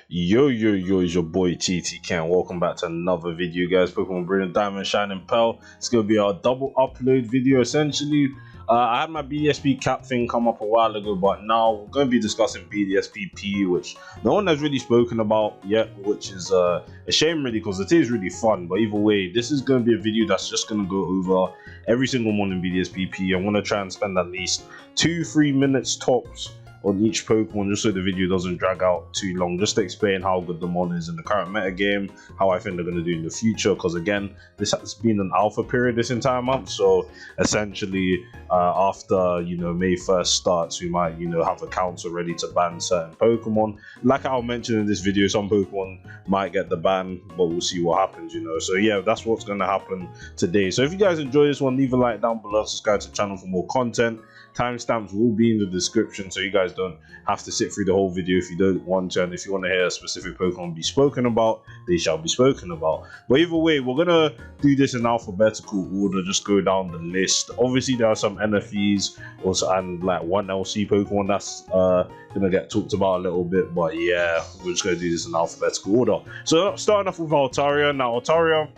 Yo, it's your boy TT Welcome back to another video, guys. Pokemon Brilliant Diamond Shining Pearl. It's gonna be our double upload video essentially. I had my BDSP cap thing come up a while ago, but now we're going to be discussing BDSP PU, which no one has really spoken about yet, which is a shame really, because it is really fun. But either way, this is going to be a video that's just going to go over every single one in BDSP PU. I'm going to try and spend at least 2-3 minutes tops on each Pokemon, just so the video doesn't drag out too long, just to explain how good the mon is in the current meta game, how I think they're going to do in the future, because again, this has been an alpha period this entire month. So essentially after May 1st starts, we might have accounts ready to ban certain Pokemon. Like I'll mention in this video, some Pokemon might get the ban, but we'll see what happens. So yeah, that's what's going to happen today. So if you guys enjoy this one, leave a like down below, subscribe to the channel for more content. Timestamps will be in the description, so you guys don't have to sit through the whole video if you don't want to. And if you want to hear a specific Pokemon be spoken about, they shall be spoken about. But either way, we're gonna do this in alphabetical order, just go down the list. Obviously there are some NFEs also, and like one LC Pokemon that's gonna get talked about a little bit, but yeah, we're just gonna do this in alphabetical order. So starting off with Altaria. Now Altaria,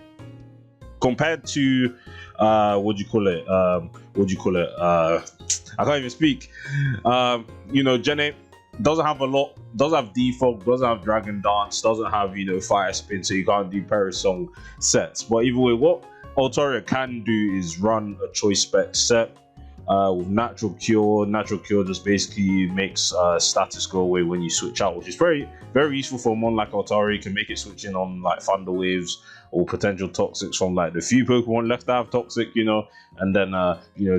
compared to I can't even speak. Gen 8 doesn't have a lot, doesn't have Defog, doesn't have Dragon Dance, doesn't have, Fire Spin, so you can't do Perisong sets. But either way, what Altaria can do is run a choice spec set with Natural Cure. Natural Cure just basically makes status go away when you switch out, which is very, very useful for a mon like Altaria. You can make it switch in on like Thunder Waves or potential toxics from like the few Pokemon left that have toxic, and then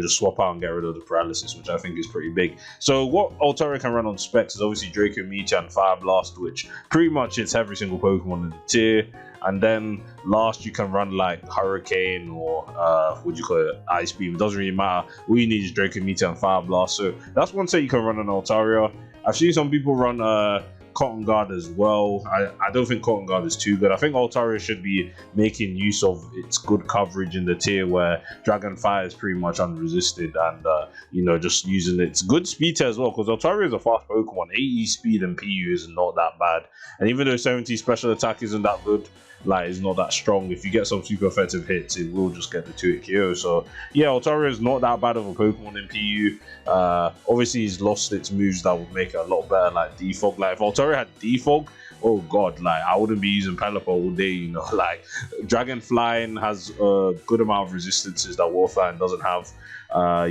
just swap out and get rid of the paralysis, which I think is pretty big. So what Altaria can run on specs is obviously Draco Meteor and Fire Blast, which pretty much hits every single Pokemon in the tier. And then last you can run like Hurricane or Ice Beam. It doesn't really matter. All you need is Draco Meteor and Fire Blast. So that's one set you can run on Altaria. I've seen some people run Cotton Guard as well. I don't think Cotton Guard is too good. I think Altaria should be making use of its good coverage in the tier where Dragon Fire is pretty much unresisted, and just using its good speed tier as well, because Altaria is a fast Pokemon. 80 speed and PU is not that bad, and even though 70 special attack isn't that good, like it's not that strong, if you get some super effective hits, it will just get the 2-hit KO. So yeah, Altaria is not that bad of a Pokemon in PU. Obviously he's lost its moves that would make it a lot better, like Defog. Like if Altaria had Defog, oh god, like I wouldn't be using Pelipper all day. Like Dragon Flying has a good amount of resistances that Warflying doesn't have.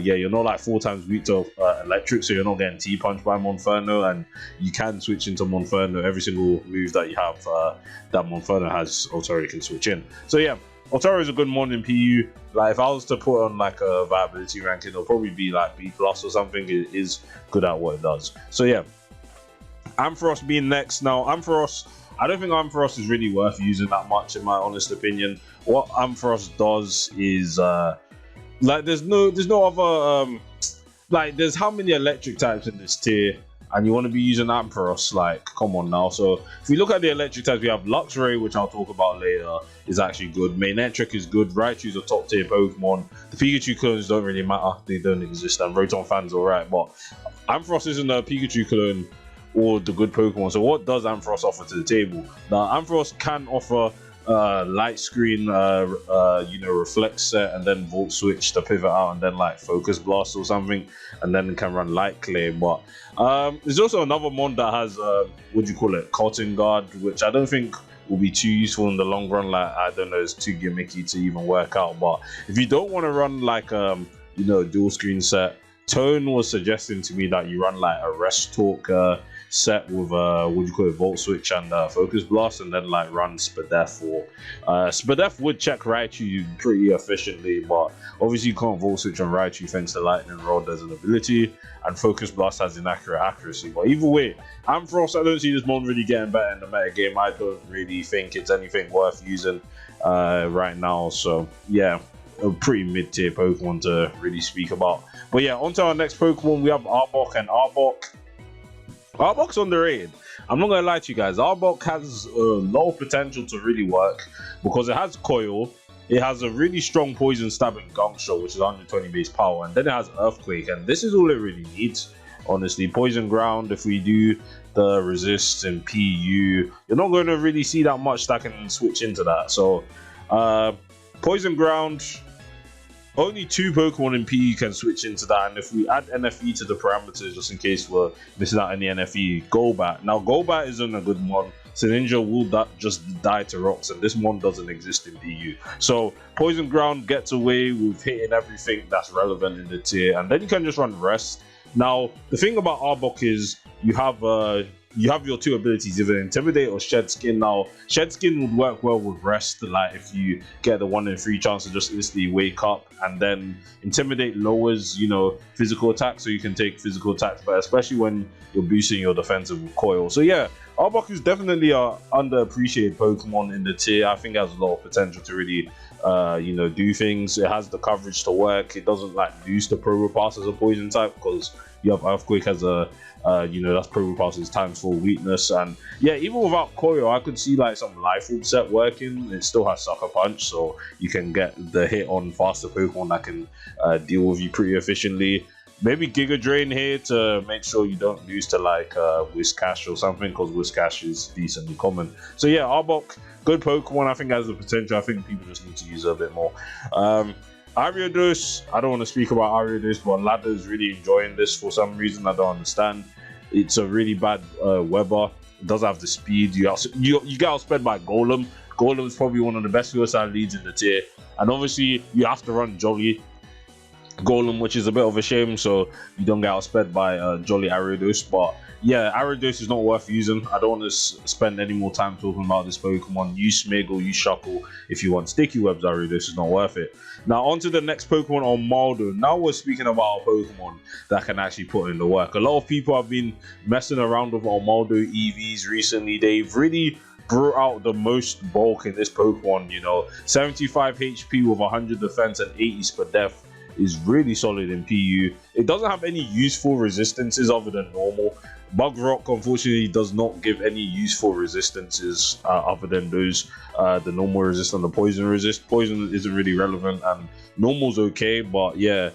You're not like 4 times weak to electric, so you're not getting T-punched by Monferno, and you can switch into Monferno. Every single move that you have that Monferno has, Altaria can switch in. So yeah, Altaria is a good mon in PU. Like if I was to put on like a viability ranking, it'll probably be like B+ or something. It is good at what it does. So yeah, Ampharos being next. Now Ampharos, I don't think Ampharos is really worth using that much in my honest opinion. What Ampharos does is like there's no other like there's how many electric types in this tier, and you want to be using Ampharos, like come on now. So if we look at the electric types, we have Luxray, which I'll talk about later, is actually good. Manectric is good. Raichu's a top tier Pokemon. The Pikachu clones don't really matter, they don't exist, and rotom-fan's alright, but Ampharos isn't a Pikachu clone or the good Pokemon. So what does Ampharos offer to the table? Now Ampharos can offer light screen, reflect set, and then volt switch to pivot out, and then like focus blast or something, and then it can run light claim. But there's also another mon that has Cotton Guard, which I don't think will be too useful in the long run. Like I don't know, it's too gimmicky to even work out. But if you don't want to run like dual screen set, Tone was suggesting to me that you run like a rest talk set with volt switch and focus blast, and then like run Spadef. Or Spadef would check Raichu pretty efficiently, but obviously you can't volt switch on Raichu thanks to lightning rod as an ability, and focus blast has inaccurate accuracy. But either way, Ampharos, I don't see this mon really getting better in the meta game. I don't really think it's anything worth using right now. So yeah, a pretty mid-tier Pokemon to really speak about. But yeah, on to our next Pokemon. We have Arbok, and Arbok's underrated. I'm not gonna lie to you guys. Arbok has a lot of potential to really work because it has Coil, it has a really strong poison stabbing Gunk Shot, which is 120 base power, and then it has Earthquake, and this is all it really needs. Honestly, Poison Ground, if we do the resist in PU, you're not going to really see that much that can switch into that. So poison ground, only 2 Pokemon in PE can switch into that, and if we add NFE to the parameters, just in case we're missing out any NFE, Golbat. Now, Golbat isn't a good one. Ninja will just die to rocks, and this one doesn't exist in PU. So, Poison Ground gets away with hitting everything that's relevant in the tier, and then you can just run Rest. Now, the thing about Arbok is you have your 2 abilities, either Intimidate or Shed Skin. Now, Shed Skin would work well with Rest, like if you get the 1 in 3 chance to just instantly wake up, and then Intimidate lowers, physical attack, so you can take physical attacks, but especially when you're boosting your defensive with Coil. So yeah, Arbok is definitely a underappreciated Pokemon in the tier. I think it has a lot of potential to really do things. It has the coverage to work. It doesn't lose the Probopass as a poison type, because you have Earthquake as a that's Probopass's ×4 weakness. And yeah, even without Coil, I could see some Life Orb set working. It still has Sucker Punch, so you can get the hit on faster Pokemon that can deal with you pretty efficiently. Maybe Giga Drain here to make sure you don't lose to Whiscash or something, because Whiscash is decently common. So yeah, Arbok, good Pokemon. I think has the potential. I think people just need to use it a bit more. Ariados, I don't want to speak about Ariados, but Ladder's really enjoying this for some reason. I don't understand. It's a really bad Weber. It does have the speed. You get outsped by Golem. Golem is probably one of the best suicide leads in the tier. And obviously, you have to run Jolly Golem, which is a bit of a shame, so you don't get outsped by Jolly Ariados. But yeah, Ariados is not worth using. I don't want to spend any more time talking about this Pokemon. Use Smiggle, use Shuckle if you want Sticky Webs. Ariados is not worth it. Now on to the next Pokemon, Armaldo. Now we're speaking about a Pokemon that can actually put in the work. A lot of people have been messing around with Armaldo EVs recently. They've really brought out the most bulk in this Pokemon. 75 HP with 100 defense and 80 speed def is really solid in PU. It doesn't have any useful resistances other than normal. Bug Rock, unfortunately, does not give any useful resistances other than those, the normal resist and the poison resist. Poison isn't really relevant, and normal's okay, but yeah,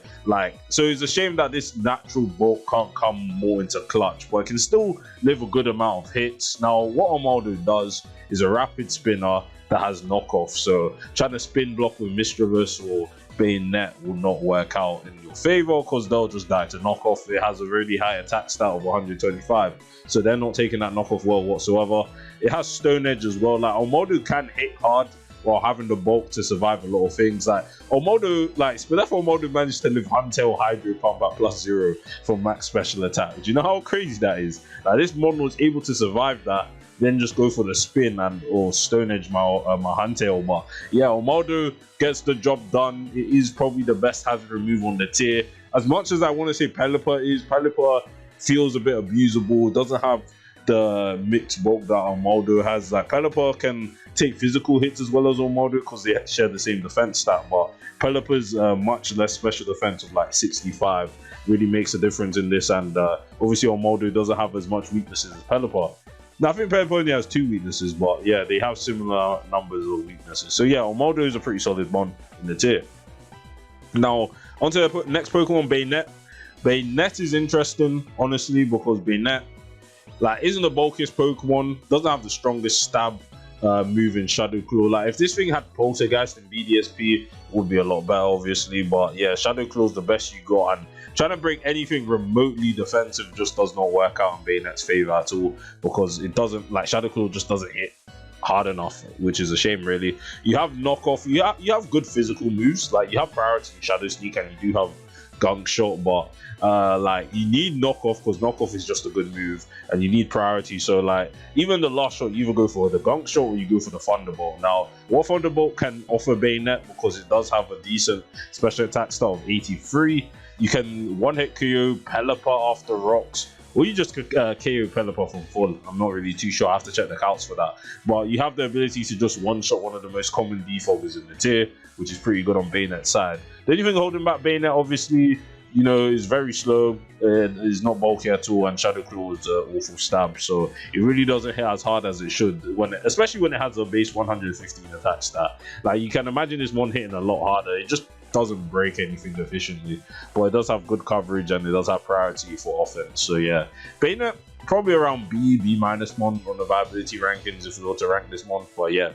so it's a shame that this natural bulk can't come more into clutch, but it can still live a good amount of hits. Now, what Armaldo does is a rapid spinner that has knockoff, so trying to spin block with Mischievous or Banette will not work out in your favor, because they'll just die to knockoff. It has a really high attack stat of 125, so they're not taking that knockoff well whatsoever. It has Stone Edge as well. Armaldo can hit hard while having the bulk to survive a lot of things. Armaldo, Spinef Armaldo managed to live Huntail Hydro Pump at +0 for max special attack. Do you know how crazy that is? This model was able to survive that, then just go for the spin or Stone Edge my Huntail. But yeah, Armaldo gets the job done. It is probably the best hazard remove on the tier. As much as I want to say Pelipper feels a bit abusable. Doesn't have the mixed bulk that Armaldo has. Pelipper can take physical hits as well as Armaldo, because they share the same defense stat, but Pelipper's much less special defense of 65 really makes a difference in this. And obviously Armaldo doesn't have as much weaknesses as Pelipper. Now, I think Pelipper only has 2 weaknesses, but yeah, they have similar numbers of weaknesses. So yeah, Armaldo is a pretty solid one in the tier. Now, on to the next Pokemon, Banette. Banette is interesting, honestly, because Banette isn't the bulkiest Pokemon, doesn't have the strongest stab move in Shadow Claw. If this thing had Poltergeist and BDSP, it would be a lot better, obviously. But yeah, Shadow Claw is the best you got, and trying to break anything remotely defensive just does not work out in Banette's favor at all, because it doesn't, Shadow Claw just doesn't hit hard enough, which is a shame, really. You have knockoff, you have good physical moves, you have priority in Shadow Sneak, and you do have Gunk Shot, but you need knockoff, because knockoff is just a good move, and you need priority. So even the last shot, you either go for the Gunk Shot or you go for the Thunderbolt. Now, what Thunderbolt can offer Banette, because it does have a decent special attack stat of 83, you can one-hit KO Pelipper after rocks, or you just KO Pelipper from full. I'm not really too sure. I have to check the counts for that. But you have the ability to just one-shot one of the most common defaulters in the tier, which is pretty good on Banette's side. The only thing holding back Banette, obviously, is very slow, and is not bulky at all, and Shadow Claw is an awful stab, so it really doesn't hit as hard as it should, especially when it has a base 115 attack stat. You can imagine this one hitting a lot harder. It just doesn't break anything efficiently, but it does have good coverage and it does have priority for offense. So yeah, banette probably around B minus one on the viability rankings if we were to rank this one. But yeah,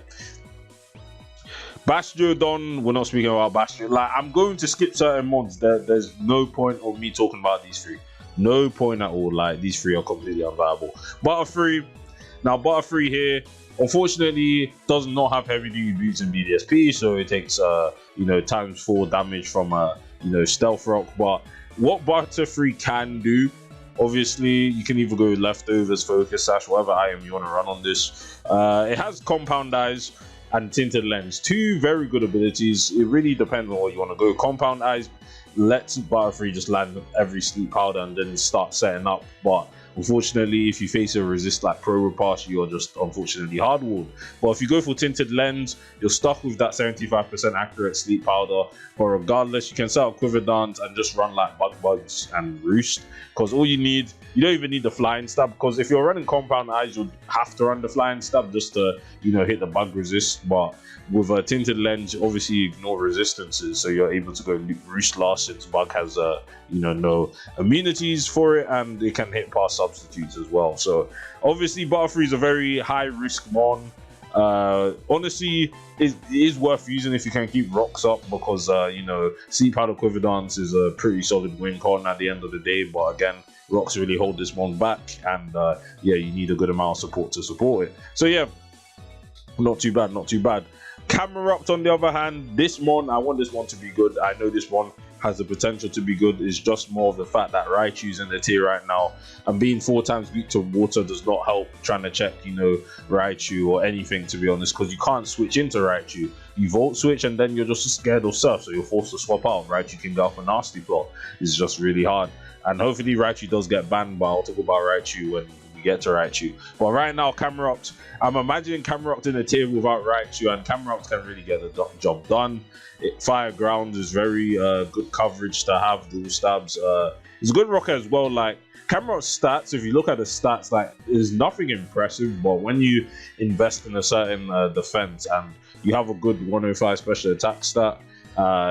Bastiodon, we're not speaking about Bastion. Like, I'm going to skip certain mods. There's no point of me talking about these three. No point at all. Like, these three are completely unviable. Butterfree. Now, Butterfree here, unfortunately, does not have heavy duty boots in BDSP, so it takes you know, ×4 damage from you know, stealth rock. But what Butterfree can do, obviously, you can either go leftovers, focus sash, whatever item you want to run on this. It has compound eyes and tinted lens, two very good abilities. It really depends on what you want to go. Compound eyes lets Butterfree just land every sleep powder and then start setting up, but unfortunately, if you face a resist like Pro Repass, you're just unfortunately hardwalled. But if you go for tinted lens, you're stuck with that 75% accurate sleep powder. But regardless, you can set up quiver dance and just run like bugs and roost, because all you need, you don't even need the flying stab, because if you're running compound eyes, you'll have to run the flying stab just to, you know, hit the bug resist. But with a tinted lens, obviously you ignore resistances, so you're able to go roost last, since bug has you know, no immunities for it, and it can hit past substitutes as well. So obviously Butterfree is a very high risk mon. Honestly, it is worth using if you can keep rocks up, because you know, sleep powder quiver dance is a pretty solid win con at the end of the day. But again, rocks really hold this mon back, and yeah, you need a good amount of support to support it. So yeah, not too bad, not too bad. Camerupt on the other hand, this mon, I want this one to be good. I know this one has the potential to be good. It's just more of the fact that Raichu's in the tier right now, and being 4 times weak to water does not help trying to check, you know, Raichu or anything, to be honest, because you can't switch into Raichu. You volt switch and then you're just scared of surf, so you're forced to swap out. Raichu can go off a nasty plot. It's just really hard, and hopefully Raichu does get banned, but I'll talk about Raichu when we get to Raichu. But right now, Camerupt, I'm imagining Camerupt in a tier without Raichu, and Camerupt can really get the job done. Fire ground is very good coverage to have, dual stabs. It's a good rocker as well. Like, Camerupt's stats, if you look at the stats, like, there's nothing impressive, but when you invest in a certain defense and you have a good 105 special attack stat,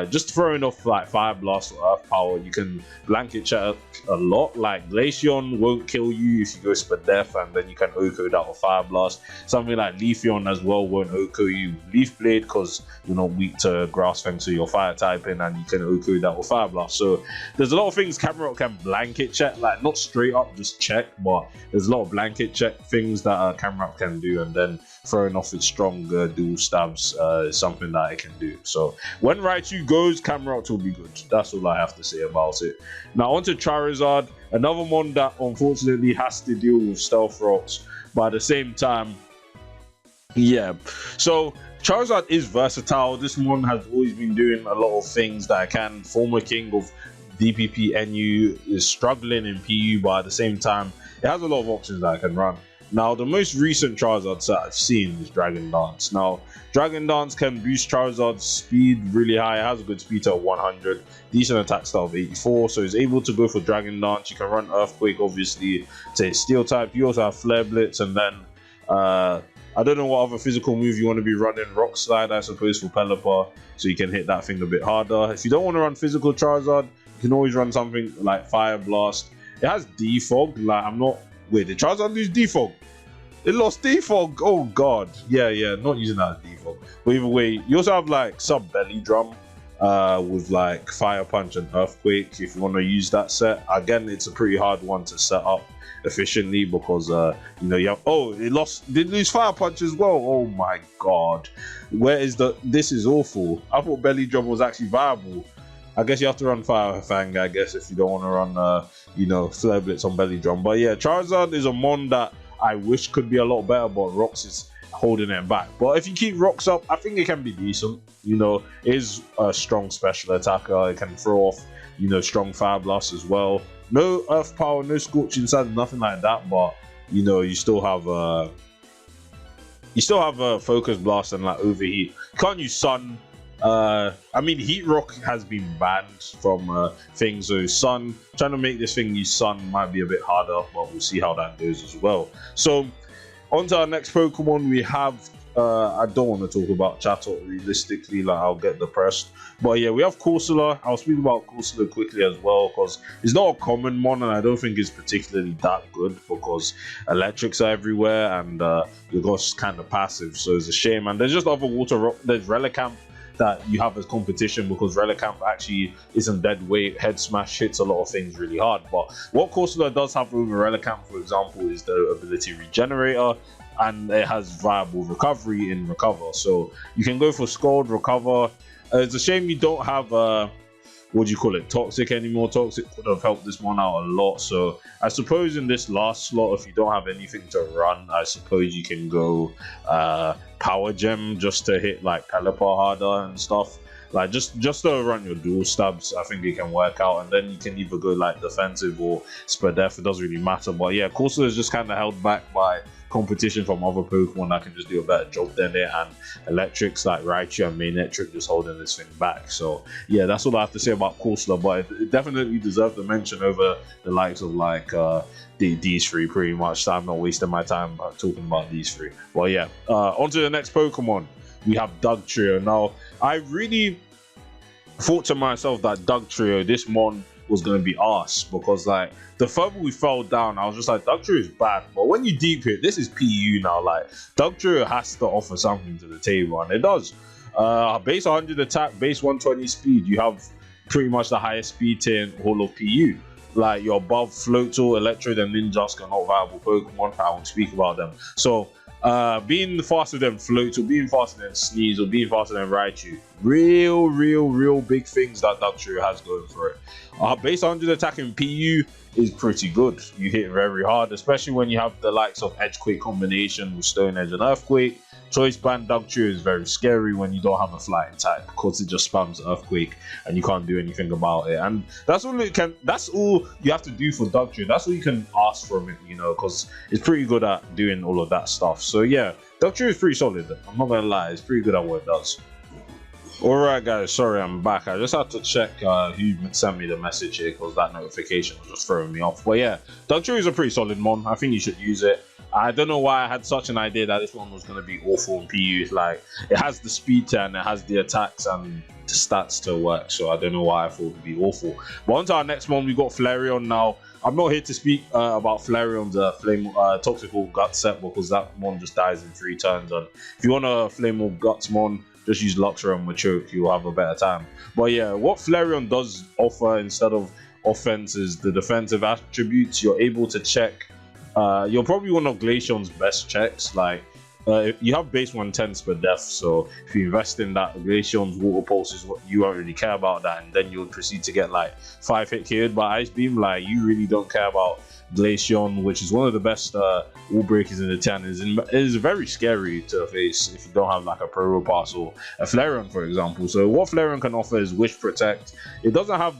just throwing off like Fire Blast or Earth Power, you can blanket check a lot. Like, Glaceon won't kill you if you go Spadef, and then you can Oko that with Fire Blast. Something like Leafeon as well won't Oko you Leaf Blade, because you're not weak to Grass Fang, so you're fire typing, and you can Oko that with Fire Blast. So there's a lot of things Camerupt can blanket check, like not straight up just check, but there's a lot of blanket check things that Camerupt can do, and then throwing off its strong dual stabs is something that it can do. So when Raichu goes, Camerupt will be good. That's all I have to say about it. Now onto Charizard, another one that unfortunately has to deal with stealth rocks, but at the same time, yeah. So Charizard is versatile. This one has always been doing a lot of things that I can. Former king of DPP NU, is struggling in PU, but at the same time, it has a lot of options that I can run. Now, the most recent Charizard set I've seen is Dragon Dance. Now, Dragon Dance can boost Charizard's speed really high. It has a good speed to 100, decent attack style of 84, so it's able to go for Dragon Dance. You can run Earthquake, obviously, to Steel type. You also have Flare Blitz, and then, I don't know what other physical move you want to be running. Rock Slide, I suppose, for Pelipper, so you can hit that thing a bit harder. If you don't want to run physical Charizard, you can always run something like Fire Blast. It has Defog, like, I'm not... Wait, did Charizard lose Defog? It lost Defog. Oh god. Yeah, not using that as Defog. But either way, you also have like Sub Belly Drum with like Fire Punch and Earthquake if you want to use that set. Again, it's a pretty hard one to set up efficiently, because you know, you have... Oh, it did lose Fire Punch as well. Oh my god. Where is the... This is awful. I thought Belly Drum was actually viable. I guess you have to run Fire Fang, I guess, if you don't want to run, you know, Flare Blitz on Belly Drum. But yeah, Charizard is a mon that I wish could be a lot better, but Rocks is holding it back. But if you keep Rocks up, I think it can be decent. You know, it is a strong special attacker. It can throw off, you know, strong Fire Blast as well. No Earth Power, no Scorching Sand, nothing like that. But, you know, you still have a Focus Blast and like Overheat. You can't use Sun. I mean, Heat Rock has been banned from things, so Sun, trying to make this thing use Sun might be a bit harder, but we'll see how that goes as well. So on to our next Pokemon, we have I don't want to talk about Chatot realistically, like I'll get depressed. But yeah, we have Corsola. I'll speak about Corsola quickly as well, because it's not a common one, and I don't think it's particularly that good, because electrics are everywhere, and you're just kind of passive, so it's a shame. And there's just other there's Relicamp that you have as competition, because Relicamp actually isn't dead weight. Head smash hits a lot of things really hard. But what Corsola does have over Relicamp, for example, is the ability Regenerator, and it has viable recovery in recover, so you can go for Scald, recover. It's a shame you don't have what do you call it, Toxic anymore. Toxic would have helped this one out a lot. So I suppose in this last slot, if you don't have anything to run, I suppose you can go Power Gem just to hit like Pelipper harder and stuff. Like just to run your dual stabs, I think it can work out, and then you can either go like defensive or Spadef. It doesn't really matter. But yeah, Corsola is just kind of held back by competition from other Pokemon that can just do a better job than it, and electrics like Raichu and manectric just holding this thing back. So yeah, that's all I have to say about Corsola, but it definitely deserves a mention over the likes of like these three pretty much. So I'm not wasting my time talking about these three. Well yeah, on to the next Pokemon. We have Dugtrio. Now I really thought to myself that Dugtrio, this mon was going to be arse, because like the further we fell down, I was just like, Dugtrio is bad, but when you deep hit, this is PU now. Like Dugtrio has to offer something to the table, and it does. Base 100 attack, base 120 speed, you have pretty much the highest speed tier in all of PU. Like you're above Floatzel, Electrode, and Ninjask are not viable Pokemon. I won't speak about them. So being faster than Floatzel, being faster than Sneeze, or being faster than Raichu, real big things that Dugtrio has going for it. Base 100 attack in PU is pretty good. You hit very hard, especially when you have the likes of Edgequake combination with Stone Edge and Earthquake. Choice Band Dugtrio is very scary when you don't have a flying type, because it just spams Earthquake and you can't do anything about it. And that's all it can. That's all you have to do for Dugtrio. That's all you can ask from it, you know, because it's pretty good at doing all of that stuff. So yeah, Dugtrio is pretty solid. I'm not gonna lie, it's pretty good at what it does. Alright guys, sorry I'm back. I just had to check who sent me the message here, because that notification was just throwing me off. But yeah, Dugtrio is a pretty solid mon. I think you should use it. I don't know why I had such an idea that this one was going to be awful in PU. Like, it has the speed and it has the attacks and the stats to work, so I don't know why I thought it would be awful. But on to our next one, we got Flareon now. I'm not here to speak about Flareon's Toxical Guts set, because that mon just dies in 3 turns. And if you want a Flammable Guts mon, just use Luxray and Machoke, you'll have a better time. But yeah, what Flareon does offer instead of offense is the defensive attributes. You're able to check. You're probably one of Glaceon's best checks. Like, you have base 110s per def, so if you invest in that, Glaceon's Water Pulse is what you don't really care about that, and then you'll proceed to get like 5 hit KO'd by Ice Beam. Like, you really don't care about Glaceon, which is one of the best wall breakers in the 10. It is very scary to face if you don't have like a Pro Pass or a Flareon, for example. So what Flareon can offer is Wish Protect. It doesn't have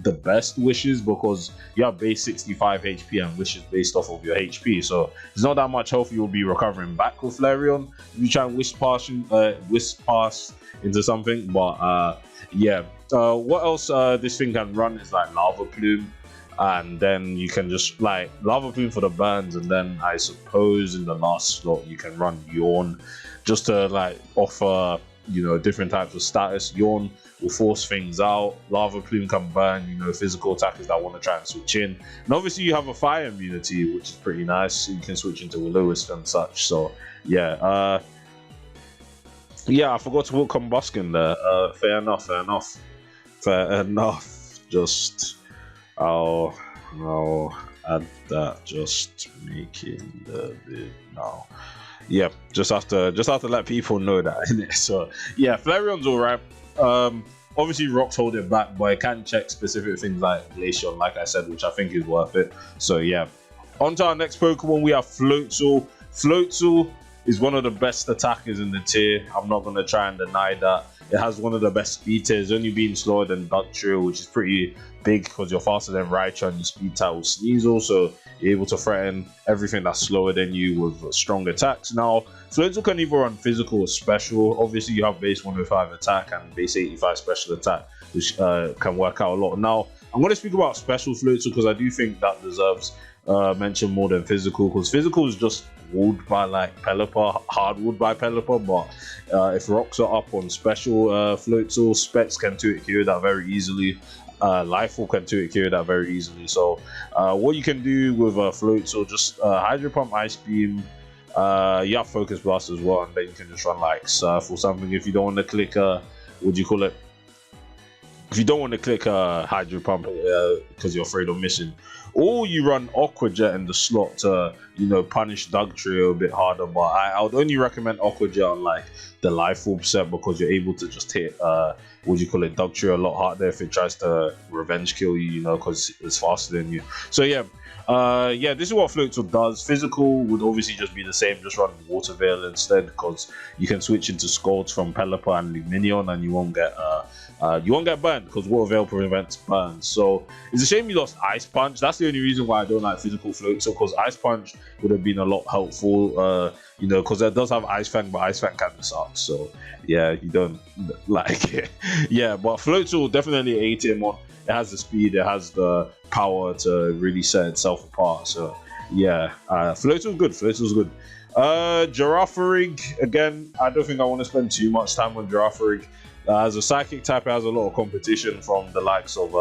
the best wishes, because you have base 65 HP and wishes based off of your HP, so it's not that much health you'll be recovering back with Flareon if you try and wish pass into something. But yeah, what else this thing can run is like Lava Plume, and then you can just like Lava Plume for the burns, and then I suppose in the last slot you can run Yawn just to like offer, you know, different types of status. Yawn will force things out. Lava Plume can burn, you know, physical attackers that want to try and switch in. And obviously you have a fire immunity, which is pretty nice. So you can switch into Will-O-Wisp and such. So yeah, yeah, I forgot to put Combustion there. Fair enough. Just I'll add that. Just making the vid now. Yeah, just have to let people know that, innit? So yeah, Flareon's alright. Obviously rocks hold it back, but it can check specific things like Glaceon, like I said, which I think is worth it. So yeah, on to our next Pokemon, we have Floatzel. Floatzel is one of the best attackers in the tier. I'm not going to try and deny that. It has one of the best speed tiers, only being slower than Dugtrio, which is pretty big because you're faster than Raichu and your speed type with Sneasel, so you're able to threaten everything that's slower than you with strong attacks. Now, Floatzel can either run physical or special. Obviously, you have base 105 attack and base 85 special attack, which can work out a lot. Now, I'm going to speak about special Floatzel because I do think that deserves mention more than physical, because physical is just walled by like Pelipper, hardwood by Pelipper, but if rocks are up on special floatzel, specs can 2-hit cure that very easily. Lifeform can 2-hit cure that very easily. So what you can do with floatzel, just hydro pump, ice beam. You have focus blast as well, and then you can just run like surf or something if you don't want to click what do you call it, if you don't want to click hydro pump because you're afraid of missing, or you run aqua jet in the slot to, you know, punish dugtrio a bit harder. But I would only recommend aqua jet on like the Lifeorb set, because you're able to just hit what do you call it, dugtrio a lot harder if it tries to revenge kill you, you know, because it's faster than you. So yeah, this is what floatzel does. Physical would obviously just be the same, just run water veil instead, because you can switch into scalds from Pelipper and lumineon, and you won't get burned, because water veil prevents burns. So it's a shame you lost ice punch. That's the only reason why I don't like physical floatzel, because ice punch would have been a lot helpful, you know, because it does have ice fang, but ice fang kind of sucks. So yeah, you don't like it. Yeah, but floatzel definitely a tier one. It has the speed, it has the power to really set itself apart. So yeah, floatzel's good. Floatzel's good. Girafarig, again, I don't think I want to spend too much time on Girafarig. As a psychic type, it has a lot of competition from the likes of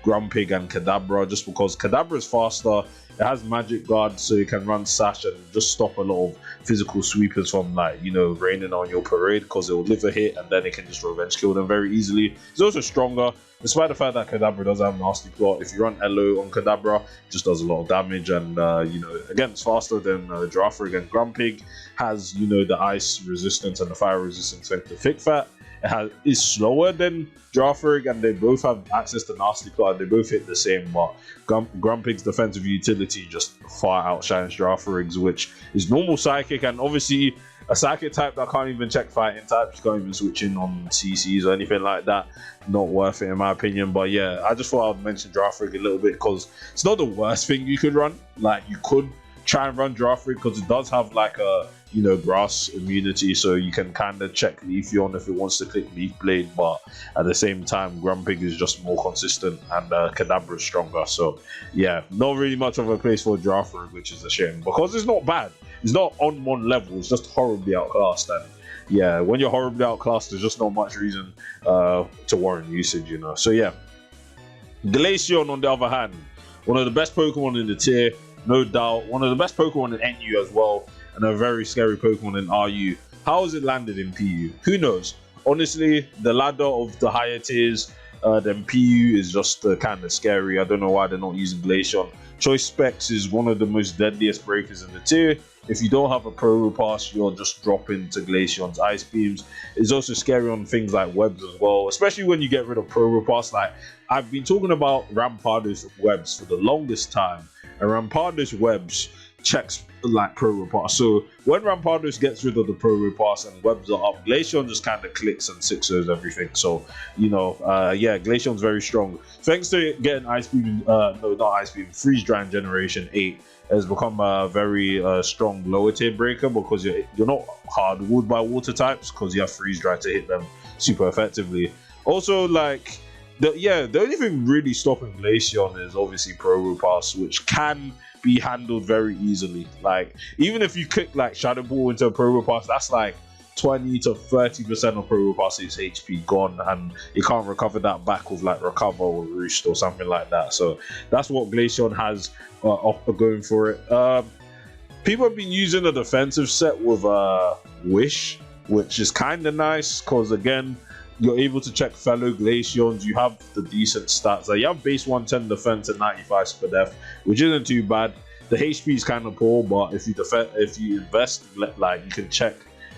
Grumpig and Kadabra, just because Kadabra is faster. It has magic guard, so you can run sash and just stop a lot of physical sweepers from, like, you know, raining on your parade, because it will live a hit and then it can just revenge kill them very easily. It's also stronger, despite the fact that Kadabra does have nasty plot. If you run Elo on Kadabra, it just does a lot of damage, and you know, again, it's faster than Girafarig. And Grumpig has, you know, the ice resistance and the fire resistance thanks to Thick Fat. Is slower than Girafarig, and they both have access to nasty plot. They both hit the same, but Grumpig's defensive utility just far outshines Girafarig's, which is normal psychic, and obviously a psychic type that can't even check fighting types, can't even switch in on CCs or anything like that. Not worth it in my opinion. But yeah, I just thought I'd mention Girafarig a little bit, because it's not the worst thing you could run. Like, you could try and run Girafarig, because it does have like a, you know, grass immunity, so you can kind of check leafeon if it wants to click leaf blade. But at the same time, Grumpig is just more consistent, and Kadabra is stronger. So yeah, not really much of a place for Girafarig, which is a shame, because it's not bad. It's not on one level, it's just horribly outclassed. And yeah, when you're horribly outclassed, there's just not much reason to warrant usage, you know. So yeah, Glaceon on the other hand, one of the best Pokemon in the tier, no doubt. One of the best Pokemon in NU as well, and a very scary Pokemon in RU. How has it landed in PU? Who knows? Honestly, the ladder of the higher tiers than PU is just kind of scary. I don't know why they're not using Glaceon. Choice Specs is one of the most deadliest breakers in the tier. If you don't have a Pro Pass, you're just dropping to Glaceon's Ice Beams. It's also scary on things like webs as well, especially when you get rid of Pro Pass. Like, I've been talking about Rampardos webs for the longest time, and Rampardos webs checks like Pro Pass. So when Rampardos gets rid of the Pro Pass and webs are up, Glaceon just kind of clicks and 6-0s everything. So, you know, yeah, Glaceon's very strong. Thanks to getting Ice Beam, no, not Ice Beam, Freeze Dry in Generation 8 has become a very strong lower tier breaker, because you're not hardwood by water types, because you have Freeze Dry to hit them super effectively. Also, like, the only thing really stopping Glaceon is obviously Pro Pass, which can be handled very easily. Like, even if you click like Shadow Ball into a Pro Pass, that's like 20 to 30% of Pro Pass's HP gone, and you can't recover that back with like Recover or Roost or something like that. So that's what Glaceon has going for it. People have been using a defensive set with Wish, which is kind of nice, because again, you're able to check fellow Glaceons. You have the decent stats. Like, you have base 110 defense and 95 speed def, which isn't too bad. The HP is kind of poor, but if you invest, like, you can check,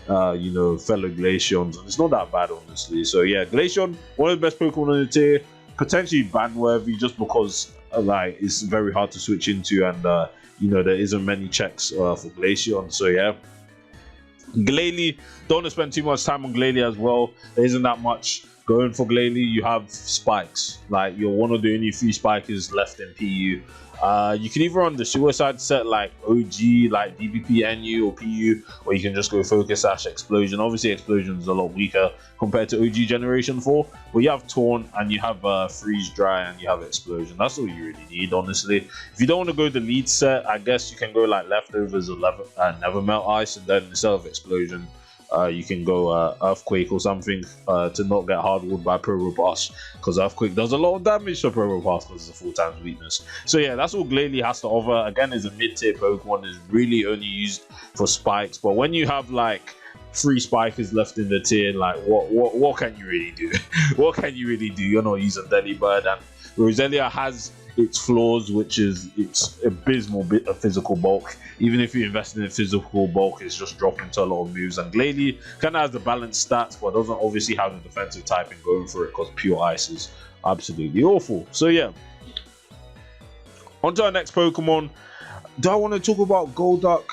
you know, fellow Glaceons, and it's not that bad, honestly. So yeah, Glaceon, one of the best Pokemon in the tier, potentially ban worthy, just because like it's very hard to switch into, and you know, there isn't many checks for Glaceon. So yeah. Glalie, don't want to spend too much time on Glalie as well. There isn't that much Going for Glalie, you have spikes. Like, you're one of the only few spikers left in PU. You can either run the suicide set like OG, like DBP, NU, or PU, or you can just go focus / explosion. Obviously, explosion is a lot weaker compared to OG generation 4, but you have taunt and you have freeze dry and you have explosion. That's all you really need, honestly. If you don't want to go the lead set, I guess you can go like leftovers or never melt ice, and then instead of explosion, you can go earthquake or something to not get hardwood by pro robust, because earthquake does a lot of damage to pro robust because it's a 4 times weakness. So yeah, that's all Glalie has to offer. Again, is a mid-tier Pokemon, is really only used for spikes, but when you have like 3 spikers left in the tier, like what can you really do? What can you really do? You're not using Delibird, and Roselia has its flaws, which is its abysmal bit of physical bulk. Even if you invest in physical bulk, it's just dropping to a lot of moves. And Glalie kind of has the balanced stats, but doesn't obviously have the defensive typing going for it because pure ice is absolutely awful. So yeah, on to our next Pokemon. Do I want to talk about Golduck?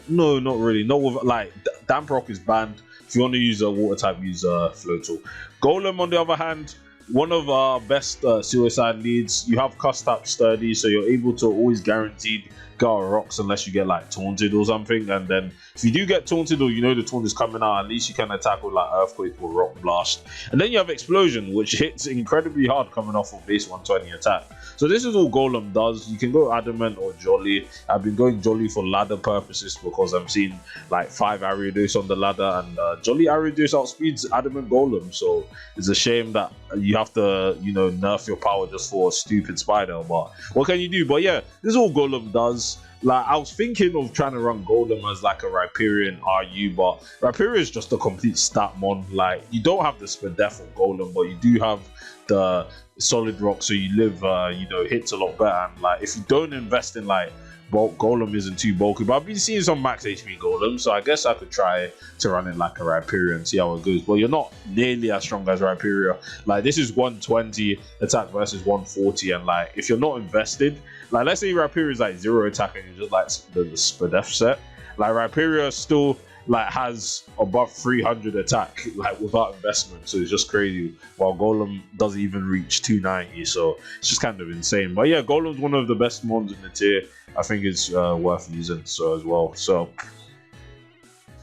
No, not really. Not with like Damprock is banned. If you want to use a water type, use Floatzel. Golem, on the other hand, one of our best suicide leads. You have Cuss Tap Sturdy, so you're able to always guaranteed get out of rocks unless you get like taunted or something. And then if you do get taunted, or you know the taunt is coming out, at least you can attack with like Earthquake or Rock Blast. And then you have Explosion, which hits incredibly hard coming off of base 120 attack. So this is all Golem does. You can go Adamant or Jolly. I've been going Jolly for ladder purposes because I'm seeing like 5 Ariados on the ladder, and Jolly Ariados outspeeds Adamant Golem. So it's a shame that you have to, you know, nerf your power just for a stupid spider, but what can you do? But yeah, this is all Golem does. Like, I was thinking of trying to run Golem as like a Rhyperion RU, but Rhyperion is just a complete stat mon. Like, you don't have the Spadef of Golem, but you do have the solid rock, so you live, you know, hits a lot better. And like, if you don't invest in like bulk, Golem isn't too bulky, but I've been seeing some max HP Golem, so I guess I could try to run it like a Rhyperion, see how it goes. But you're not nearly as strong as Rhyperion. Like, this is 120 attack versus 140, and like, if you're not invested, like, let's say Rhyperion is like 0 attack and you just like the Spadef set, like Rhyperion still like has above 300 attack, like without investment, so it's just crazy, while Golem doesn't even reach 290, so it's just kind of insane. But yeah, Golem's one of the best mons in the tier. I think it's worth using so as well. So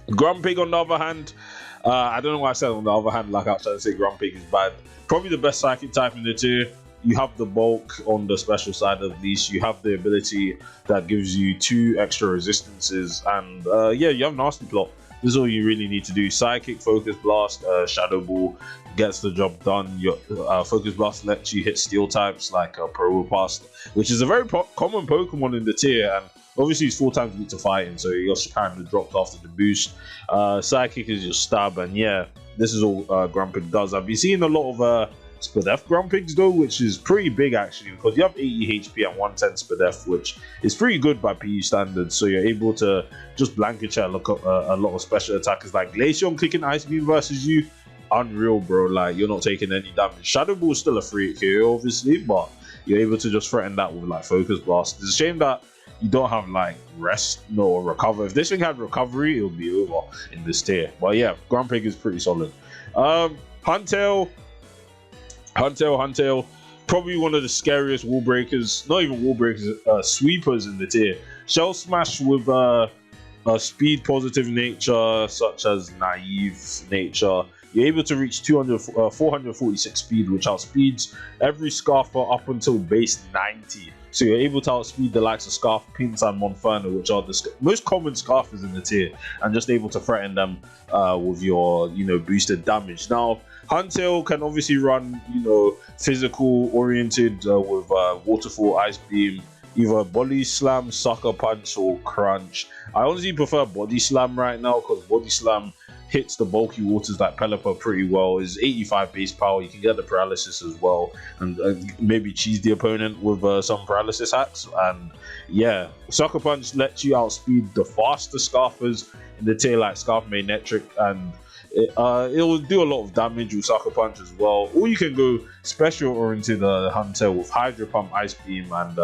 Grumpig, on the other hand, I don't know why I said on the other hand, like I was trying to say Grumpig is bad. Probably the best psychic type in the tier. You have the bulk on the special side, at least. You have the ability that gives you 2 extra resistances, and yeah, you have Nasty Plot. This is all you really need to do. Psychic, Focus Blast, Shadow Ball gets the job done. Your Focus Blast lets you hit steel types like Probopass, which is a very common Pokemon in the tier, and obviously it's 4 times weak to fighting, so he also kind of dropped after the boost. Psychic is your stab, and yeah, this is all Grumpig does. I've been seeing a lot of Spadef Grumpigs though, which is pretty big actually, because you have 80 HP and 110 Spadef, which is pretty good by PU standards. So you're able to just blanket chat a lot of special attackers like Glaceon clicking Ice Beam versus you. Unreal, bro. Like, you're not taking any damage. Shadow Ball is still a free KO, obviously, but you're able to just threaten that with like Focus Blast. It's a shame that you don't have like rest, no, or recover. If this thing had recovery, it would be over in this tier. But yeah, Grumpig is pretty solid. Huntail, probably one of the scariest wall breakers, not even wall breakers, sweepers in the tier. Shell Smash with a speed positive nature, such as naive nature. You're able to reach 446 speed, which outspeeds every Scarfer up until base 90. So you're able to outspeed the likes of Scarf, Pince, and Monferno, which are the most common Scarfers in the tier, and just able to threaten them with your, you know, boosted damage. Now, Huntail can obviously run, you know, physical oriented with Waterfall, Ice Beam, either Body Slam, Sucker Punch, or Crunch. I honestly prefer Body Slam right now, because Body Slam hits the bulky waters like Pelipper pretty well. It's 85 base power. You can get the paralysis as well, and maybe cheese the opponent with some paralysis hacks. And yeah, Sucker Punch lets you outspeed the fastest Scarfers in the tier like Scarf Manectric, and it'll do a lot of damage with Sucker Punch as well. Or you can go special oriented Huntail with Hydro Pump, Ice Beam, and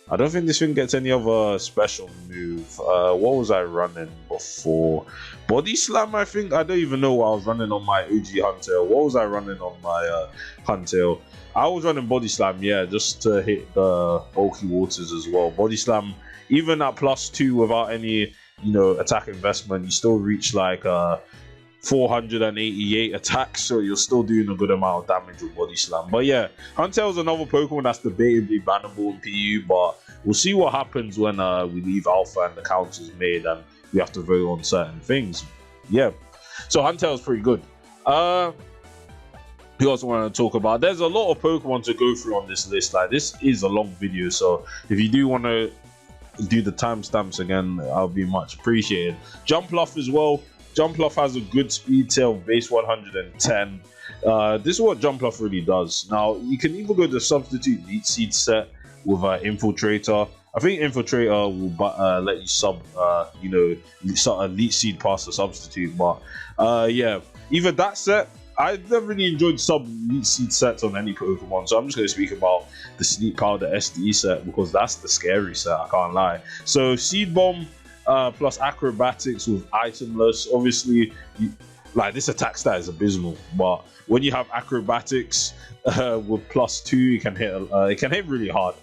I don't think this thing gets any other special move. What was I running before? Body slam, I think. I don't even know what I was running on my OG huntail. What was I running on my huntail? I was running body slam, yeah, just to hit the bulky waters as well. Body slam, even at +2 without any, you know, attack investment, you still reach like 488 attacks, so you're still doing a good amount of damage with body slam. But yeah, huntail is another Pokemon that's debatably bannable in PU, but we'll see what happens when we leave Alpha and the count is made and we have to vote on certain things. Yeah, so huntail is pretty good. We also want to talk about, there's a lot of Pokemon to go through on this list. Like, this is a long video, so if you do want to do the timestamps again, I'll be much appreciated. Jumpluff as well. Jumpluff has a good speed tail, base 110. This is what Jumpluff really does. Now, you can either go the substitute leech seed set with Infiltrator. I think Infiltrator will let you sub, you know, leech seed past the substitute. But yeah, either that set. I've never really enjoyed sub leech seed sets on any Pokemon, so I'm just going to speak about the Sleep Powder SD set because that's the scary set, I can't lie. So Seed Bomb plus Acrobatics with Itemless. Obviously, like, this attack stat is abysmal, but when you have Acrobatics with +2, it can hit really hard,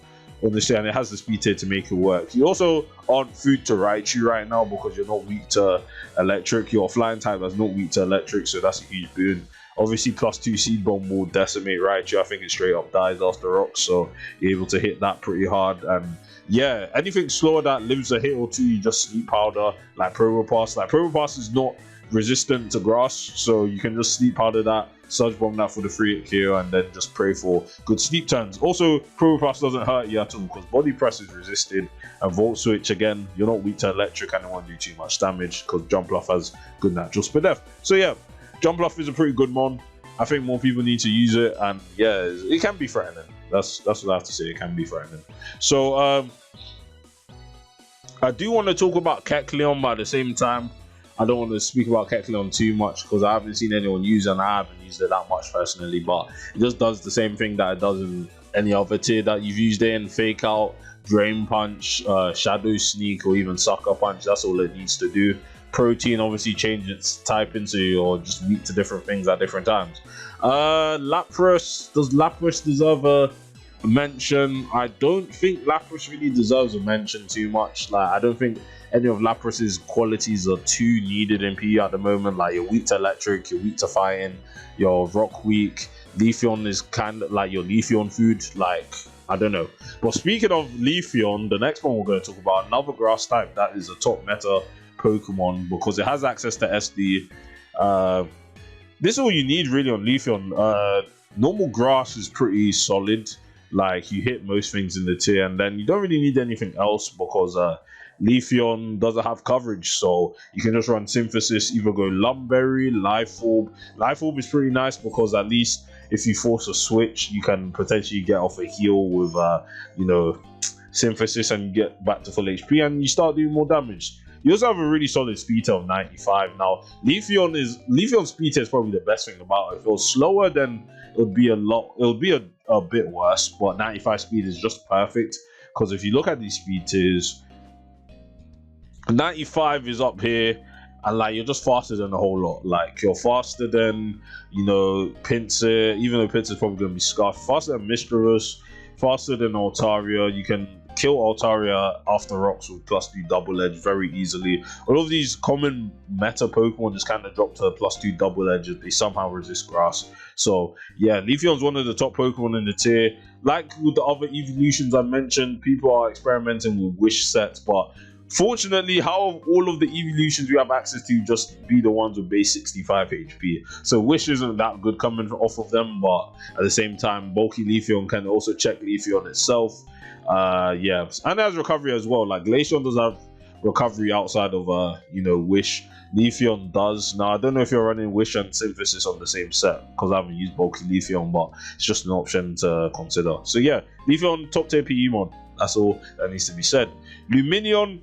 honestly, and it has the speed tier to make it work. You also aren't food to Raichu right now because you're not weak to electric. You're a flying type that's not weak to electric, so that's a huge boon. Obviously, +2 Seed Bomb will decimate Raichu. I think it straight up dies after rocks, so you're able to hit that pretty hard. And yeah, anything slower that lives a hit or two, you just Sleep Powder, like Probopass. Like, Probopass is not resistant to grass, so you can just Sleep Powder that, Surge Bomb that for the free hit KO, and then just pray for good sleep turns. Also, Probopass doesn't hurt you at all because Body Press is resisted, and Volt Switch, again, you're not weak to electric and it won't do too much damage because Jumpluff has good natural speed def. So yeah, Jumpluff is a pretty good mon. I think more people need to use it, and yeah, it can be threatening. That's what I have to say. It can be threatening. So I do want to talk about Kecleon, but at the same time, I don't want to speak about Kecleon too much because I haven't seen anyone use it and I haven't used it that much personally. But it just does the same thing that it does in any other tier that you've used it in. Fake Out, Drain Punch, Shadow Sneak, or even Sucker Punch. That's all it needs to do. Protein, obviously change its typing so you're just weak to different things at different times. Lapras, does Lapras deserve a mention? I don't think Lapras really deserves a mention too much. Like, I don't think any of Lapras's qualities are too needed in PE at the moment. Like, you're weak to electric, you're weak to fighting, you're rock weak. Leafeon is kind of like your Leafeon food. Like, I don't know. But speaking of Leafeon, the next one we're going to talk about, another grass type that is a top meta Pokemon because it has access to SD. This is all you need really on Leafeon. Normal grass is pretty solid. Like, you hit most things in the tier, and then you don't really need anything else because Leafeon doesn't have coverage, so you can just run Synthesis, either go Lumberry, Life Orb. Life Orb is pretty nice because at least if you force a switch, you can potentially get off a heal with you know, Synthesis, and you get back to full HP and you start doing more damage. You also have a really solid speed tail of 95. Now, Leafeon's speed tail is probably the best thing about it. If it was slower, then it would be a bit worse, but 95 speed is just perfect because if you look at these speed tiers, 95 is up here, and like, you're just faster than a whole lot. Like, you're faster than, you know, Pinsir, even though Pinsir's probably going to be scuffed, faster than Mischievous, faster than Altaria. You can kill Altaria after rocks with +2 double edge very easily. All of these common meta Pokemon just kind of drop to a +2 double edge if they somehow resist grass. So yeah, Leafeon's one of the top Pokemon in the tier. Like with the other evolutions I mentioned, people are experimenting with wish sets, but fortunately, how have all of the evolutions we have access to just be the ones with base 65 HP? So Wish isn't that good coming off of them, but at the same time, bulky Leafeon can also check Leafeon itself. Yeah, and it has recovery as well. Like, Glaceon does have recovery outside of you know, Wish. Leafeon does. Now, I don't know if you're running Wish and Synthesis on the same set because I haven't used bulky Leafeon, but it's just an option to consider. So yeah, Leafeon top tier PE mod. That's all that needs to be said. Lumineon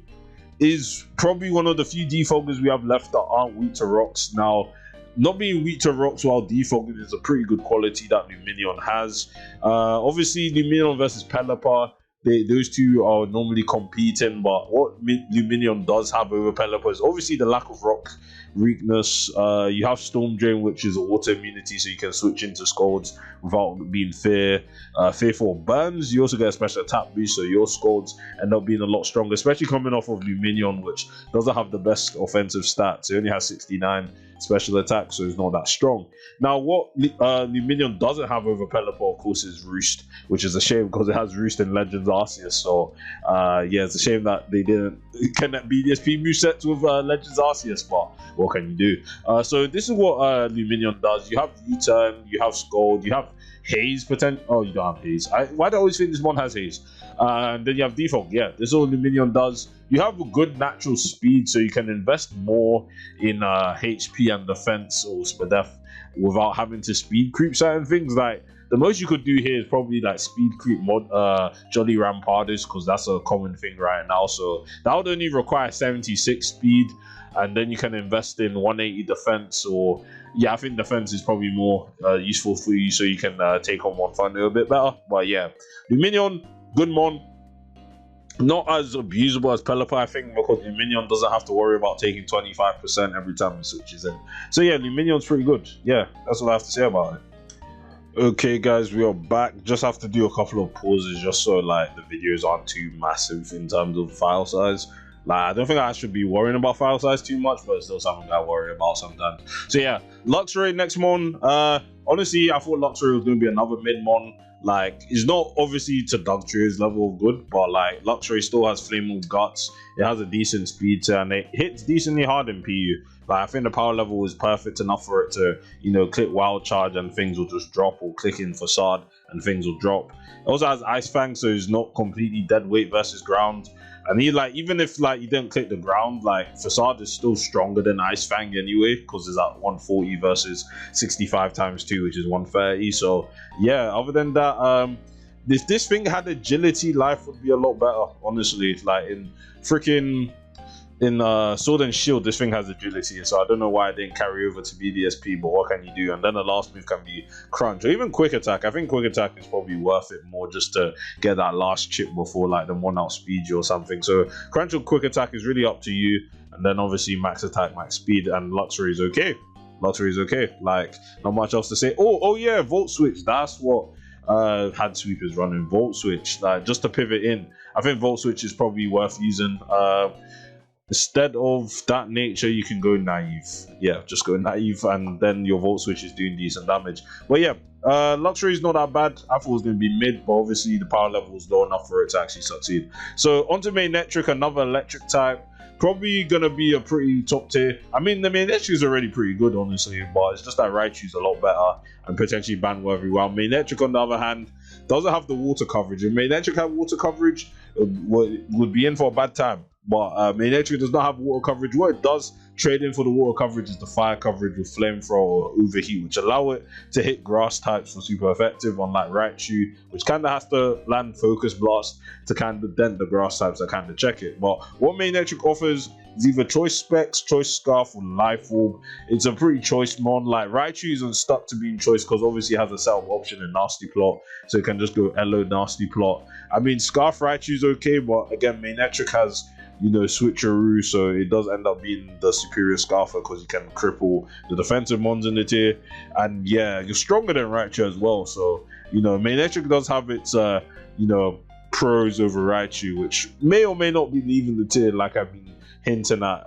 is probably one of the few defoggers we have left that aren't weak to rocks. Now, not being weak to rocks while defogging is a pretty good quality that Lumineon has. Obviously, Lumineon versus Pelipper, those two are normally competing. But what Lumineon does have over Pelipper is obviously the lack of rock weakness. You have Storm Drain, which is a water immunity, so you can switch into Scalds without being fearful of burns. You also get a special attack boost, so your Scalds end up being a lot stronger, especially coming off of Lumineon, which doesn't have the best offensive stats. It only has 69 special attack, so it's not that strong. Now, what Lumineon doesn't have over Pelipper, of course, is Roost, which is a shame because it has Roost in Legends Arceus. So, yeah, it's a shame that they didn't connect BDSP movesets with Legends Arceus, but what can you do? So, this is what Lumineon does. You have U-Turn, you have Scald, you have Haze potential. Oh, you don't have Haze. Why do I always think this one has Haze? And then you have Defog. Yeah, this is all Lumineon does. You have a good natural speed, so you can invest more in HP and defense or SPDEF without having to speed creep certain things. Like, the most you could do here is probably like speed creep mod Jolly Rampardos, because that's a common thing right now. So that would only require 76 speed, and then you can invest in 180 defense, or yeah, I think defense is probably more useful for you, so you can take on one fight a bit better. But yeah, Lumineon, good mon. Not as abusable as Pelipper, I think, because Lumineon doesn't have to worry about taking 25% every time it switches in. So yeah, Lumineon's pretty good. Yeah, that's all I have to say about it. Okay guys, we are back. Just have to do a couple of pauses just so like the videos aren't too massive in terms of file size. Like, I don't think I should be worrying about file size too much, but it's still something I worry about sometimes. So yeah, Luxray next mon. Honestly, I thought Luxray was going to be another mid mon. Like, it's not obviously to Dugtrio's level of good, but like Luxray still has Flame of Guts. It has a decent speed to, and it hits decently hard in PU. Like, I think the power level is perfect enough for it to, you know, click Wild Charge and things will just drop, or click in Facade and things will drop. It also has Ice Fang, so it's not completely dead weight versus ground. And he, like, even if like you didn't click the ground, like Facade is still stronger than Ice Fang anyway, because it's at 140 versus 65 times 2, which is 130. So yeah, other than that, if this thing had agility, life would be a lot better, honestly. Like in freaking Sword and Shield, this thing has agility, so I don't know why it didn't carry over to BDSP, but what can you do? And then the last move can be Crunch, or even Quick Attack. I think Quick Attack is probably worth it more just to get that last chip before like the one outspeed you or something. So Crunch or Quick Attack is really up to you, and then obviously Max Attack, Max Speed, and Luxray is okay. Luxray is okay, like not much else to say. Oh yeah, Volt Switch, that's what Had Sweep is running. Volt Switch, like just to pivot in, I think Volt Switch is probably worth using. Instead of that nature, you can go naive. Yeah, just go naive, and then your Volt Switch is doing decent damage. But yeah, Luxray is not that bad. I thought it was going to be mid, but obviously the power level is low enough for it to actually succeed. So onto manectric, another electric type. Probably going to be a pretty top tier. I mean, the manectric is already pretty good, honestly, but it's just that Raichu's a lot better and potentially ban worthy. While manectric, on the other hand, doesn't have the water coverage. If manectric had water coverage, would be in for a bad time. But manectric does not have water coverage. What it does trade in for the water coverage is the fire coverage with flamethrower or overheat, which allow it to hit grass types for super effective, unlike Raichu, which kind of has to land focus blast to kind of dent the grass types that kind of check it. But what manectric offers is either choice specs, choice scarf, or life orb. It's a pretty choice mon. Like Raichu isn't stuck to being choice because obviously it has a setup option in nasty plot, so it can just go Elo nasty plot. I mean, scarf Raichu's okay, but again, manectric has, you know, switcheroo, so it does end up being the superior scarfer because you can cripple the defensive mons in the tier, and yeah, you're stronger than Raichu as well. So, you know, manectric does have its you know, pros over Raichu, which may or may not be leaving the tier, like I've been hinting at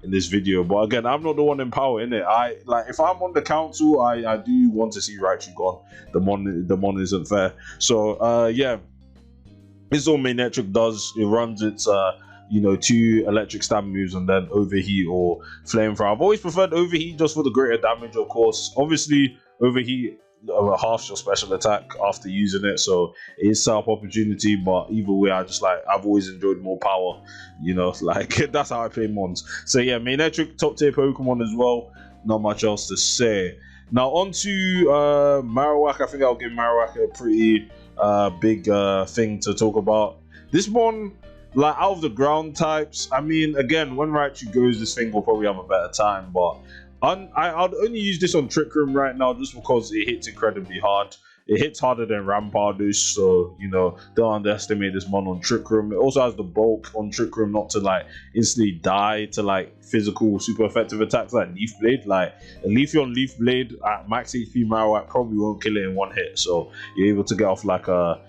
in this video. But again, I'm not the one in power in it. I like, if I'm on the council, I do want to see Raichu gone. The mon isn't fair. So yeah, this is all manectric does. It runs its you know, 2 electric stab moves and then overheat or flamethrower. I've always preferred overheat just for the greater damage, of course. Obviously, overheat halves your special attack after using it, so it is setup opportunity. But either way, I've always enjoyed more power, you know, like that's how I play mons. So yeah, manectric top tier Pokemon as well. Not much else to say. Now on to Marowak. I think I'll give Marowak a pretty big thing to talk about. This one, like out of the ground types, I mean, again, when Raichu goes, this thing will probably have a better time, but I'd only use this on Trick Room right now just because it hits incredibly hard. It hits harder than rampardos, so you know, don't underestimate this mon on trick room. It also has the bulk on trick room not to like instantly die to like physical super effective attacks like leaf blade. Like a leafeon leaf blade at max HP marowak probably won't kill it in one hit, so you're able to get off like a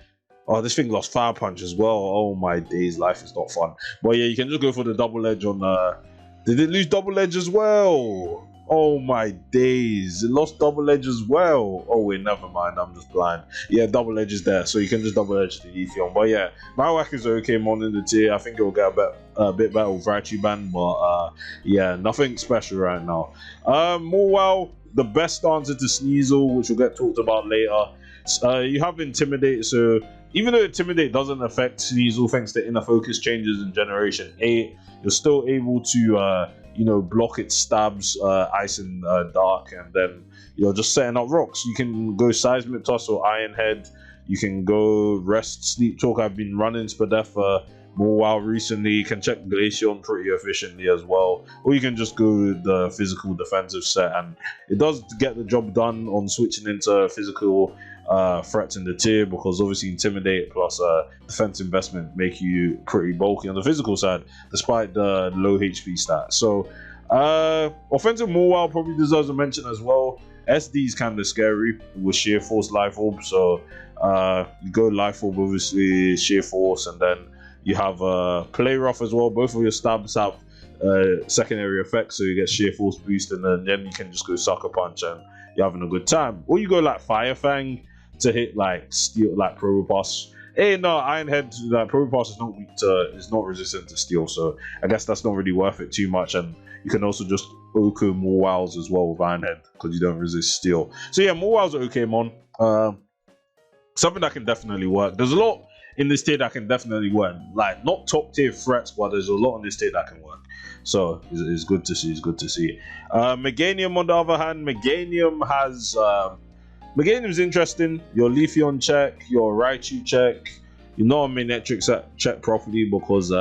oh, this thing lost fire punch as well. Oh my days, life is not fun. But yeah, you can just go for the double edge on did it lose double edge as well? Oh my days, it lost double edge as well. Oh wait, never mind, I'm just blind. Yeah, double edge is there, so you can just double edge the leafeon. But yeah, marowak is okay mon in the tier. I think it'll get a bit better with Raichu Band, but yeah, nothing special right now. Mawile, the best answer to Sneasel, which will get talked about later. You have Intimidate, so even though Intimidate doesn't affect Sneasel thanks to inner focus changes in Generation 8, you're still able to you know, block its stabs, ice and dark, and then you're just setting up rocks. You can go Seismic Toss or Iron Head. You can go Rest, Sleep Talk. I've been running Spadef for more while recently. You can check Glaceon pretty efficiently as well, or you can just go with the physical defensive set, and it does get the job done on switching into physical threats in the tier, because obviously Intimidate plus defense investment make you pretty bulky on the physical side despite the low HP stat. So offensive Mawile probably deserves a mention as well. SD is kind of scary with Sheer Force Life Orb, so you go Life Orb, obviously Sheer Force, and then you have Play Rough as well. Both of your stabs have secondary effects, so you get Sheer Force boost, and then you can just go Sucker Punch and you're having a good time. Or you go like Fire Fang to hit like steel, like Probopass. Hey, no, Iron Head, like Probopass is not weak to, is not resistant to steel, so I guess that's not really worth it too much. And you can also just Oko Mawiles as well with Iron Head because you don't resist steel. So yeah, Mawiles are okay, mon. Something that can definitely work. There's a lot in this tier that can definitely work. Like not top tier threats, but there's a lot in this tier that can work. So it's good to see. It's good to see. Meganium on the other hand, Meganium has Meganium's interesting. Your Leafeon check, your Raichu check. You're not a manectric check properly because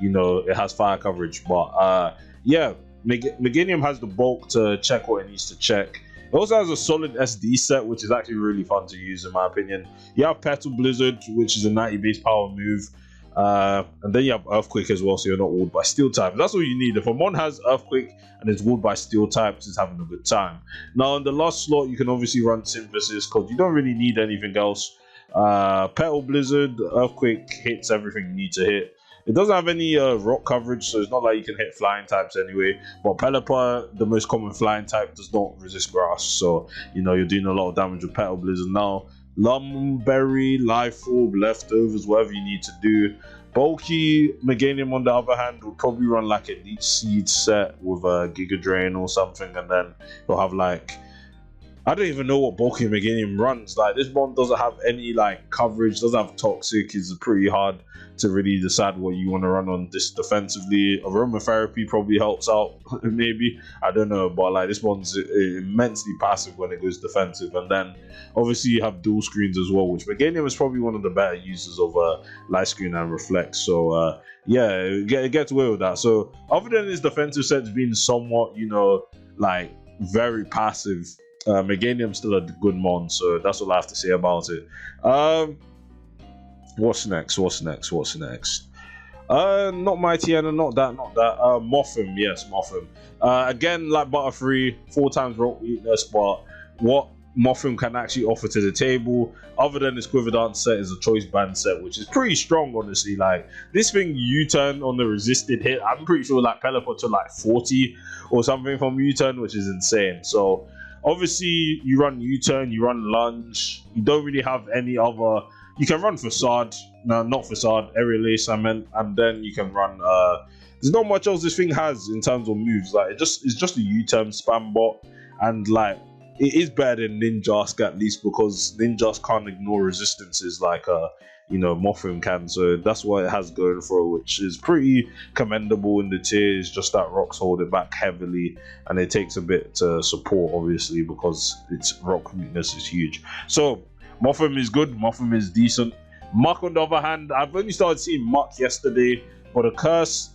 you know it has fire coverage. But yeah, Meganium has the bulk to check what it needs to check. It also has a solid SD set, which is actually really fun to use in my opinion. You have Petal Blizzard, which is a 90 base power move. And then you have Earthquake as well, so you're not walled by steel types. That's all you need. If a mon has Earthquake and is walled by steel types, it's having a good time. Now in the last slot, you can obviously run Synthesis because you don't really need anything else. Petal Blizzard, Earthquake hits everything you need to hit. It doesn't have any rock coverage, so it's not like you can hit flying types anyway. But Pelipper, the most common flying type, does not resist grass, so you know you're doing a lot of damage with Petal Blizzard. Now Lumberry, Life Orb, Leftovers, whatever you need to do. Bulky Meganium on the other hand will probably run like a Leech Seed set with a Giga Drain or something, and then you'll have like, I don't even know what bulky Meganium runs. Like this one doesn't have any like coverage, doesn't have toxic. It's pretty hard to really decide what you want to run on this defensively. Aromatherapy probably helps out, maybe, I don't know, but like this one's immensely passive when it goes defensive. And then obviously you have dual screens as well, which Meganium is probably one of the better users of light screen and reflect. So yeah, it gets away with that. So other than his defensive sets being somewhat, you know, like very passive, Meganium's still a good mon, so that's all I have to say about it. What's next? Not Mightyena, not that. Mothim, yes, Mothim. Again, like Butterfree, 4 times rock weakness, but what Mothim can actually offer to the table, other than this Quiver Dance set, is a choice band set, which is pretty strong, honestly. Like this thing U-turn on the resisted hit, I'm pretty sure like Pelipper to like 40 or something from U-turn, which is insane. So obviously you run U-turn, you run lunge, you don't really have any other. You can run Facade, no, not Facade, Aerial Ace I meant, and then you can run there's not much else this thing has in terms of moves. Like it's just a U-turn spam bot, and like it is better than Ninjask at least, because Ninjask can't ignore resistances like you know, Mothim can, so that's what it has going for it, which is pretty commendable in the tier. It's just that rocks hold it back heavily, and it takes a bit to support, obviously, because its rock weakness is huge. So Mothim is good, Mothim is decent. Muck on the other hand, I've only started seeing Muck yesterday, but the curse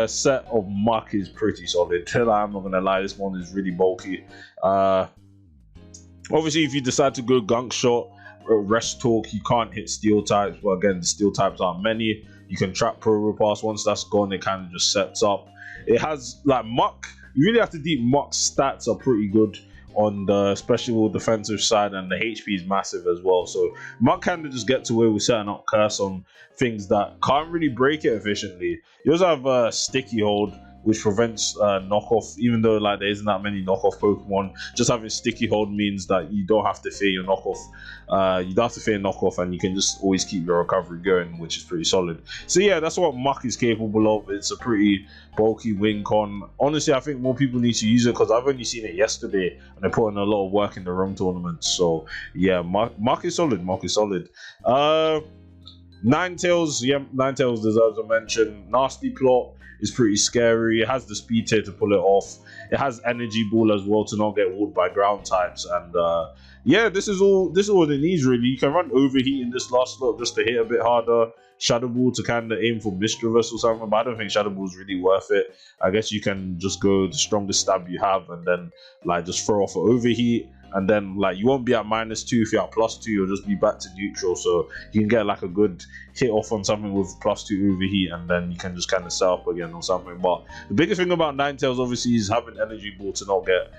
set of Muck is pretty solid. I'm not gonna lie, this one is really bulky. Obviously, if you decide to go Gunk Shot, rest talk. You can't hit steel types, but again, the steel types aren't many. You can trap Probopass. Once that's gone, it kind of just sets up. It has like Muck. You really have to deep. Muck's stats are pretty good on the special defensive side, and the HP is massive as well. So Muck kind of just gets away with setting up curse on things that can't really break it efficiently. You also have a sticky hold, which prevents knockoff, even though like there isn't that many knockoff Pokemon. Just having sticky hold means that you don't have to fear your knockoff. You don't have to fear knockoff, and you can just always keep your recovery going, which is pretty solid. So yeah, that's what Muck is capable of. It's a pretty bulky wing con. Honestly, I think more people need to use it because I've only seen it yesterday, and they're putting a lot of work in the room tournaments. So yeah, Muck is solid. Muck is solid. Ninetales, yeah, Ninetales deserves a mention. Nasty Plot is pretty scary. It has the speed tier to pull it off. It has energy ball as well to not get walled by ground types. And yeah, this is all it needs really. You can run overheat in this last slot just to hit a bit harder. Shadow Ball to kind of aim for Mischievous or something, but I don't think Shadow Ball is really worth it. I guess you can just go the strongest stab you have and then like just throw off an overheat. And then like you won't be at -2 if you're at +2, you'll just be back to neutral, so you can get like a good hit off on something with +2 overheat, and then you can just kind of set up again or something. But the biggest thing about Ninetales obviously is having energy ball to not get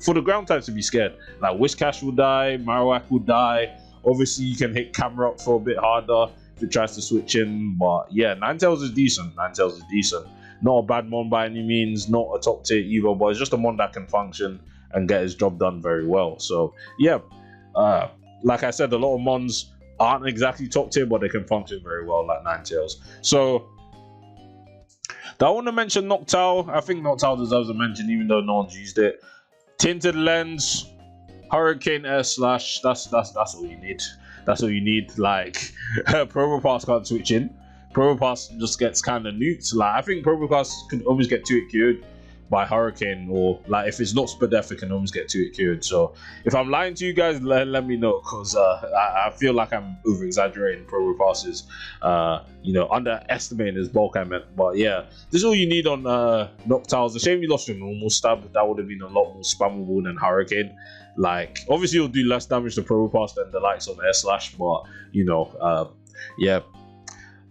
for the ground types to be scared. Like Whiscash will die, Marowak will die. Obviously you can hit Camerupt for a bit harder if it tries to switch in, but yeah, Ninetales is decent. Ninetales is decent. Not a bad mon by any means, not a top tier either, but it's just a mon that can function and get his job done very well. So yeah, like I said, a lot of mons aren't exactly top tier, but they can function very well like Ninetales. So I want to mention Noctowl. I think Noctowl deserves a mention even though no one's used it. Tinted Lens, Hurricane S slash, that's all you need. That's all you need. Like Probopass can't switch in. Probopass just gets kind of nuked. Like I think Probopass can always get 2-hit cured by Hurricane, or like if it's not Spadef, it can almost get 2-hit cured. So if I'm lying to you guys, let me know, because I feel like I'm over exaggerating Probopass's underestimating his bulk, I meant. But yeah, this is all you need on Noctowl. It's a shame you lost your normal stab. That would have been a lot more spammable than Hurricane. Like obviously it'll do less damage to Probopass than the likes of Air Slash, but yeah,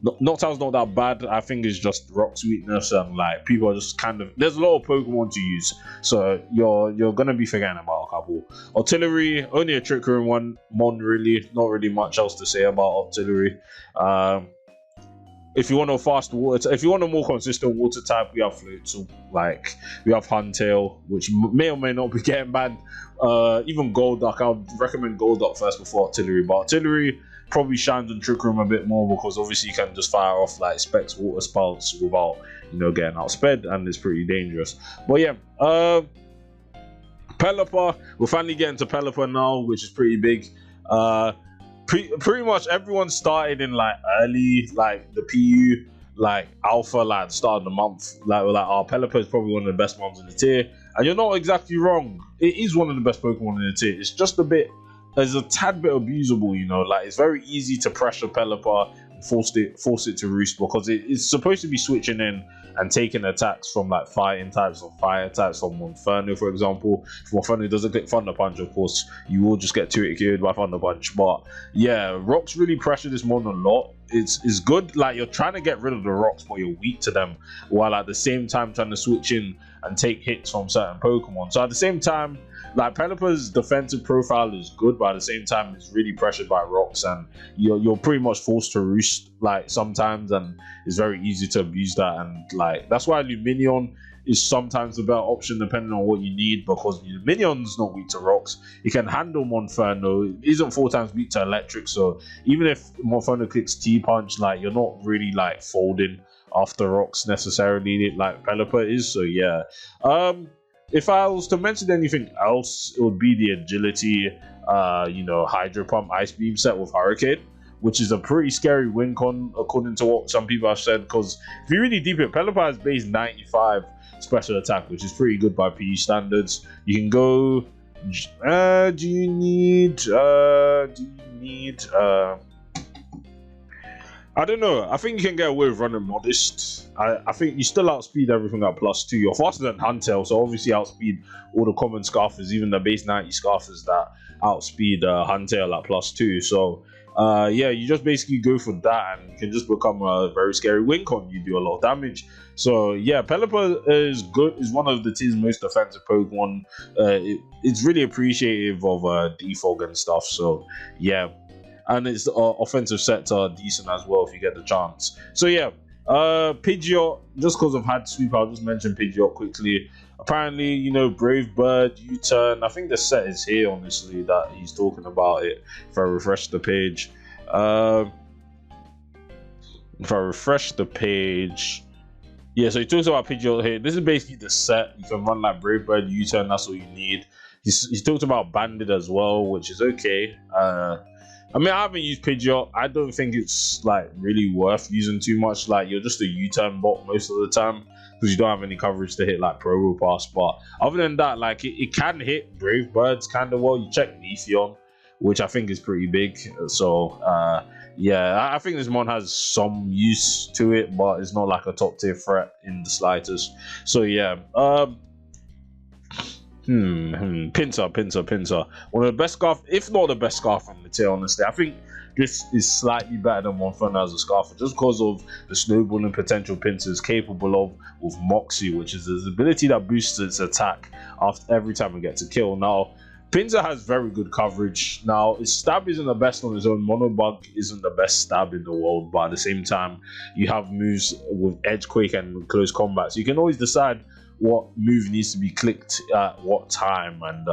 Noctowl's not that bad. I think it's just Rock's weakness, and like people are just kind of, there's a lot of Pokemon to use, so you're gonna be forgetting about a couple. Artillery, only a Trick Room one mon really, not really much else to say about Artillery. If you want a fast water, if you want a more consistent water type, we have Floatzel. Like we have Huntail, which may or may not be getting banned. Even Golduck, I would recommend Golduck first before Artillery, but Artillery probably shines in Trick Room a bit more because obviously you can just fire off like Specs water spouts without getting outsped, and it's pretty dangerous. But yeah, Pelipper, we're finally getting to Pelipper now, which is pretty big. Pretty much everyone started in like early, like the PU, like alpha, like at the start of the month. Like we're like, Pelipper is probably one of the best ones in the tier, and you're not exactly wrong. It is one of the best Pokemon in the tier. It's just there's a tad bit abusable, like it's very easy to pressure Pelipper and force it to roost, because it's supposed to be switching in and taking attacks from like fighting types or fire types from Monferno, for example. If Monferno doesn't click Thunder Punch, of course, you will just get 2-hit cured by Thunder Punch. But yeah, rocks really pressure this mon a lot. It's good, like you're trying to get rid of the rocks, but you're weak to them, while at the same time trying to switch in and take hits from certain Pokemon. So at the same time, like Pelipper's defensive profile is good, but at the same time it's really pressured by rocks, and you're pretty much forced to roost like sometimes, and it's very easy to abuse that. And like that's why Lumineon is sometimes the better option depending on what you need, because Lumineon's not weak to rocks. It can handle Monferno. It isn't 4 times weak to electric, so even if Monferno clicks T-Punch, like you're not really like folding after rocks necessarily like Pelipper is. So yeah, if I was to mention anything else, it would be the agility, Hydro Pump Ice Beam set with Hurricane, which is a pretty scary win con according to what some people have said, because if you really deep it, Pelipper has base 95 special attack, which is pretty good by PE standards. You can go, do you need I don't know. I think you can get away with running modest. I think you still outspeed everything at +2. You're faster than huntail, so obviously outspeed all the common scarfers, even the base 90 scarfers that outspeed huntail at +2. So yeah, you just basically go for that, and you can just become a very scary wincon. You do a lot of damage. So yeah, Pelipper is good. Is one of the team's most defensive Pokemon. It's really appreciative of defog and stuff. So yeah. And its offensive sets are decent as well if you get the chance. So yeah, Pidgeot, just because I've had Sweep, I'll just mention Pidgeot quickly. Apparently, you know, Brave Bird, U-Turn, I think the set is here, honestly, that he's talking about it. If I refresh the page. Yeah, so he talks about Pidgeot here. This is basically the set. You can run like Brave Bird, U-Turn, that's all you need. He's talked about Bandit as well, which is okay. I mean, I haven't used Pidgeot. I don't think it's like really worth using too much. Like, you're just a U-turn bot most of the time because you don't have any coverage to hit like Probo Pass. But other than that, like it can hit Brave Birds kind of well. You check Leafeon, which I think is pretty big. So yeah, I think this mon has some use to it, but it's not like a top tier threat in the slightest. So yeah, Pinsir. One of the best scarf, if not the best scarf on the tier, honestly. I think this is slightly better than Monferno as a scarf, just because of the snowballing potential Pinsir is capable of with Moxie, which is his ability that boosts its attack after every time it gets a kill. Now, Pinsir has very good coverage. Now, his stab isn't the best on his own. Monobug isn't the best stab in the world, but at the same time, you have moves with Edge Quake and Close Combat, so you can always decide what move needs to be clicked at what time, and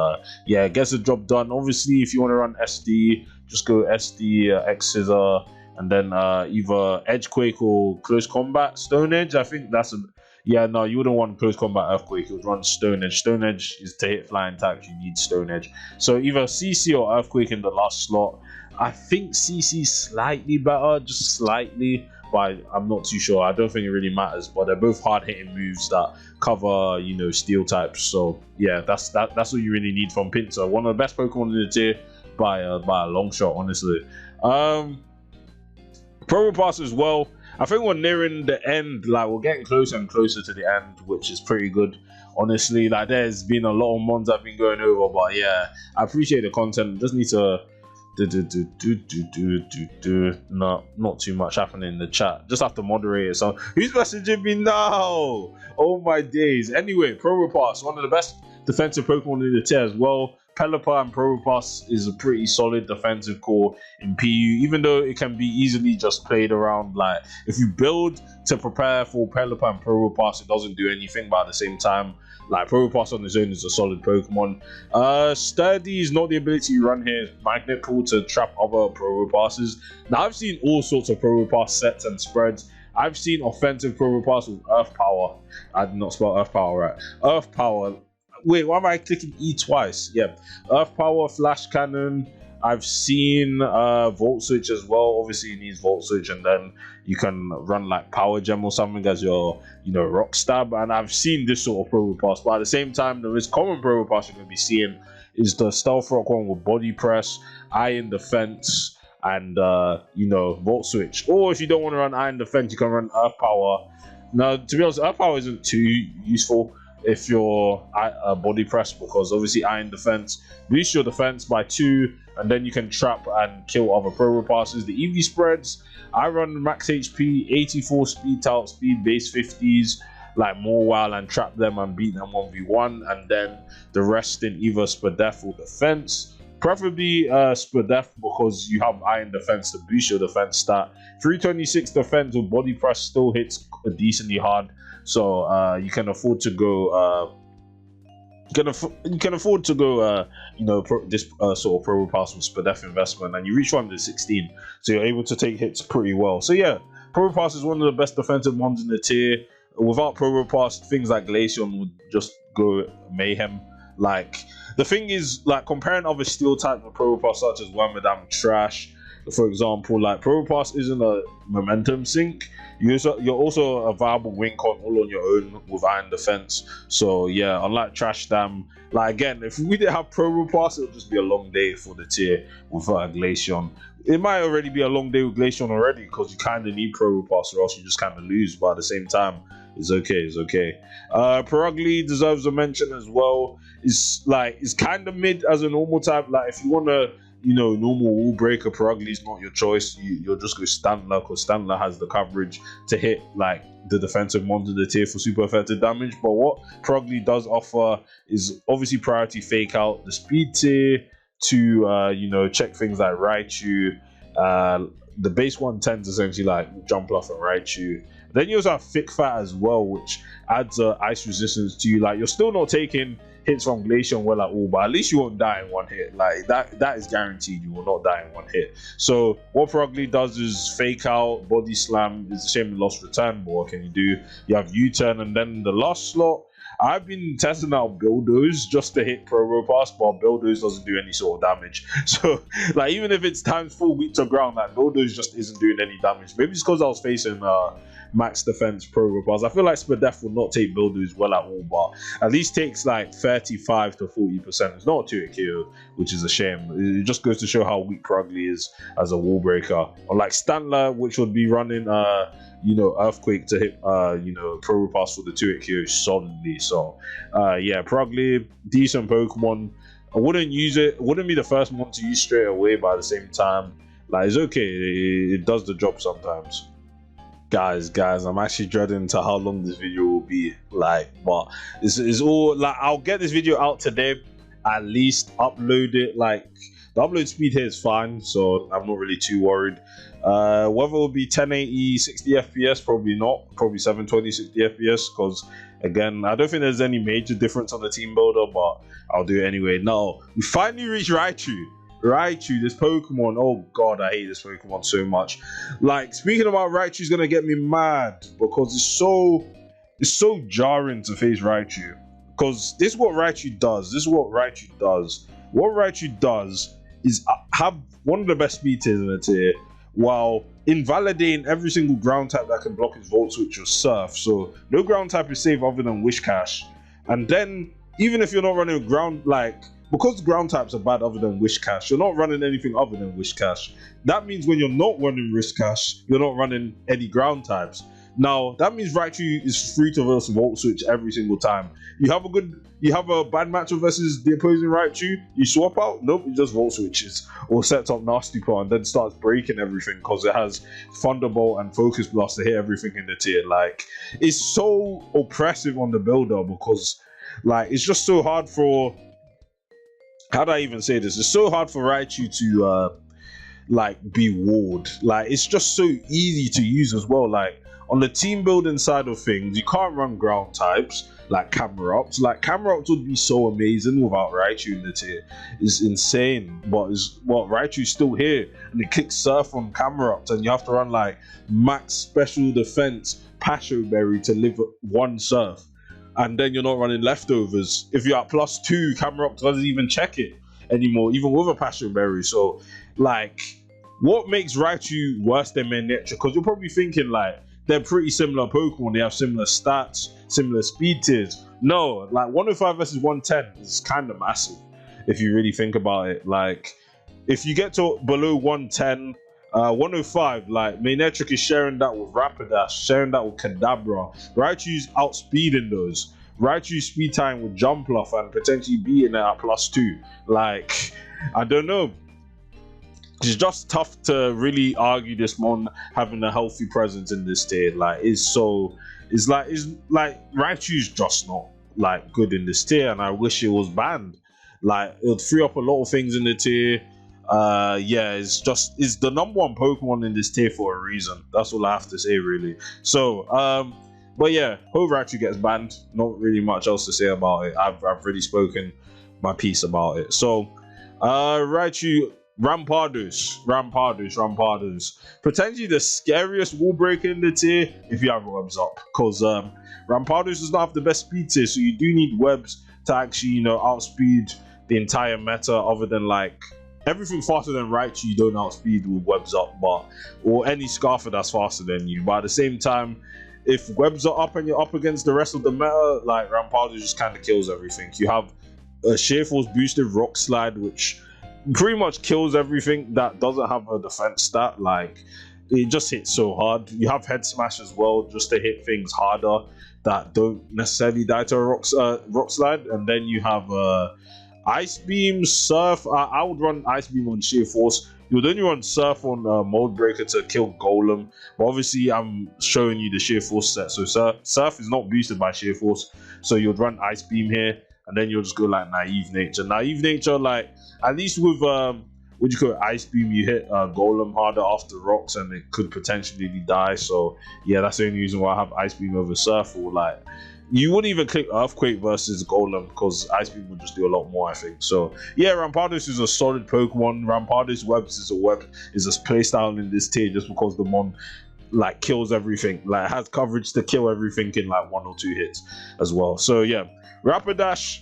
yeah, it gets the job done. Obviously, if you want to run SD, just go SD, X Scissor, and then either Edge Quake or Close Combat. Stone Edge, I think that's a... Yeah, no, you wouldn't want Close Combat Earthquake, you would run Stone Edge. Stone Edge is to hit flying attacks, you need Stone Edge. So either CC or Earthquake in the last slot. I think CC slightly better, just slightly, but I'm not too sure. I don't think it really matters, but they're both hard-hitting moves that cover, you know, steel types. So yeah, that's what you really need from Pinsir. One of the best Pokemon in the tier by a long shot, honestly. Probo Pass as well. I think we're nearing the end. Like, we're getting closer and closer to the end, which is pretty good, honestly. Like, there's been a lot of mons I've been going over, but yeah, I appreciate the content. Just need to not too much happening in the chat. Just have to moderate it. So who's messaging me now? Oh my days. Anyway, Probo Pass, one of the best defensive Pokemon in the tier as well. Pelipper and Probo Pass is a pretty solid defensive core in PU, even though it can be easily just played around. Like, if you build to prepare for Pelipper and Probo Pass, it doesn't do anything, but at the same time, like, Probo Pass on its own is a solid Pokemon. Sturdy is not the ability you run here. Magnet Pull to trap other Probo Passes. Now, I've seen all sorts of Probo Pass sets and spreads. I've seen offensive Probo Pass with Earth Power. I did not spell Earth Power right. Earth Power. Wait, why am I clicking E twice? Yeah. Earth Power, Flash Cannon. I've seen Volt Switch as well. Obviously, it needs Volt Switch, and then you can run like Power Gem or something as your, you know, Rock Stab. And I've seen this sort of Probo Pass, but at the same time, the most common Probo Pass you're going to be seeing is the Stealth Rock one with Body Press, Iron Defense, and you know, Volt Switch. Or if you don't want to run Iron Defense, you can run Earth Power. Now, to be honest, Earth Power isn't too useful if you're Body Press, because obviously Iron Defense boosts your defense by 2, and then you can trap and kill other Probo Passes. The EV spreads, I run max HP, 84 speed, tout speed, base 50s, like mawile, and trap them and beat them 1v1, and then the rest in either Spadef or defense. Preferably Spadef, because you have Iron Defense to boost your defense stat. 326 defense with Body Press still hits decently hard, so you can afford to go. You can afford to go. You know, this sort of Probo Pass with Spadef investment, and you reach 116, so you're able to take hits pretty well. So yeah, Probo Pass is one of the best defensive ones in the tier. Without Probo Pass, things like Glaceon would just go mayhem. Like, the thing is, like, comparing other steel types of Probo Pass such as Wormadam, trash. For example, like Probopass isn't a momentum sink. You're also a viable win con all on your own with Iron Defense. So yeah, unlike Trash Dam, like again, if we didn't have Probopass, it would just be a long day for the tier with Glaceon. It might already be a long day with Glaceon already because you kind of need Probopass or else you just kind of lose. But at the same time, it's okay. It's okay. Perugly deserves a mention as well. It's kind of mid as a normal type. Like if you want to, normal wall breaker, Perugly is not your choice. You'll just go Standler because Standler has the coverage to hit like the defensive mons of the tier for super effective damage. But what Perugly does offer is obviously priority fake out, the speed tier to check things like Raichu. The base 110s essentially like Jumpluff and Raichu. Then you also have Thick Fat as well, which adds ice resistance to you. Like you're still not taking hits from Glaceon well at all, but at least you won't die in one hit. Like that is guaranteed. You will not die in one hit. So what Perugly does is fake out, body slam. It's a shame you lost return, but what can you do? You have U-turn, and then the last slot, I've been testing out Builders just to hit Probopass, but Builders doesn't do any sort of damage. So, like, even if it's times 4 weak to ground, like, Builders just isn't doing any damage. Maybe it's because I was facing max defense Probopass. I feel like Spadef will not take Builders well at all, but at least takes like 35 to 40%. It's not a 2-hit KO, which is a shame. It just goes to show how weak Perugly is as a wall breaker. Or like Standler, which would be running Earthquake to hit Probopass for the 2-hit KO solidly. So yeah, Perugly, decent Pokemon. I wouldn't use it. It wouldn't be the first one to use straight away, but at the same time, like, it's okay. It does the job sometimes. Guys, I'm actually dreading to how long this video will be. Like, but this is all like, I'll get this video out today, at least upload it. Like, the upload speed here is fine, so I'm not really too worried. Whether it will be 1080 60 FPS, probably not. Probably 720 60 FPS, because again, I don't think there's any major difference on the team builder, but I'll do it anyway. Now, we finally reached Raichu, this Pokemon. Oh god, I hate this Pokemon so much. Like, speaking about Raichu is gonna get me mad because it's so jarring to face Raichu. Because this is what Raichu does. What Raichu does is have one of the best speed tiers in the tier, while invalidating every single ground type that can block his Volt Switch or Surf. So no ground type is safe other than Whiscash. And then even if you're not running ground, like, because ground types are bad other than Whiscash, you're not running anything other than Whiscash. That means when you're not running Whiscash, you're not running any ground types. Now, that means Raichu is free to versus Volt Switch every single time. You have a bad matchup versus the opposing Raichu, you swap out, nope, it just Volt Switches or sets up Nasty Claw and then starts breaking everything because it has Thunderbolt and Focus Blast to hit everything in the tier. Like, it's so oppressive on the builder because, like, it's just so hard for, how do I even say this? It's so hard for Raichu to like be walled. Like, it's just so easy to use as well. Like, on the team building side of things, you can't run ground types like Camerupt. Like, Camerupt would be so amazing without Raichu in the tier. It's insane, but Raichu's still here, and it kicks Surf on Camerupt, and you have to run like max special defense Pasho Berry to live 1 Surf, and then you're not running leftovers. If you're at +2, Camerupt doesn't even check it anymore, even with a Passion Berry. So, like, what makes Raichu worse than manectric? Because you're probably thinking, like, they're pretty similar Pokemon, they have similar stats, similar speed tiers. No, like, 105 versus 110 is kind of massive if you really think about it. Like, if you get to below 110, 105, like, manectric is sharing that with Rapidash, sharing that with Kadabra. Raichu's outspeeding those. Raichu's speed time with Jumpluff and potentially beating it at +2. Like, I don't know. It's just tough to really argue this mon having a healthy presence in this tier. Like, it's like Raichu's just not like good in this tier, and I wish it was banned. Like, it would free up a lot of things in the tier. Yeah, it's the #1 Pokemon in this tier for a reason. That's all I have to say, really. So, but yeah, hope Raichu gets banned. Not really much else to say about it. I've already spoken my piece about it. So, Raichu, Rampardos. Potentially the scariest wall breaker in the tier if you have webs up, because Rampardos does not have the best speed tier, so you do need webs to actually, outspeed the entire meta, other than like everything faster than Raichu you don't outspeed with webs up, but or any Scarfer that's faster than you. But at the same time, if webs are up and you're up against the rest of the meta, like Rampardo just kind of kills everything. You have a Sheer Force boosted Rock Slide, which pretty much kills everything that doesn't have a defense stat. Like, it just hits so hard. You have Head Smash as well, just to hit things harder that don't necessarily die to a rock slide. And then you have Ice Beam, Surf. I would run Ice Beam on Sheer Force. You would only run Surf on Mold Breaker to kill Golem. But obviously, I'm showing you the Sheer Force set. So Surf is not boosted by Sheer Force. So you'd run Ice Beam here. And then you'll just go like Naive Nature. Naive Nature, like, at least with what do you call it, Ice Beam, you hit Golem harder after rocks and it could potentially die. So yeah, that's the only reason why I have Ice Beam over Surf. Or like, you wouldn't even click Earthquake versus Golem because Ice Beam would just do a lot more, I think. So yeah, Rampardos is a solid Pokemon. Rampardos Webs is a playstyle in this tier just because the mon like kills everything, like has coverage to kill everything in like 1 or 2 hits as well. So yeah, Rapidash.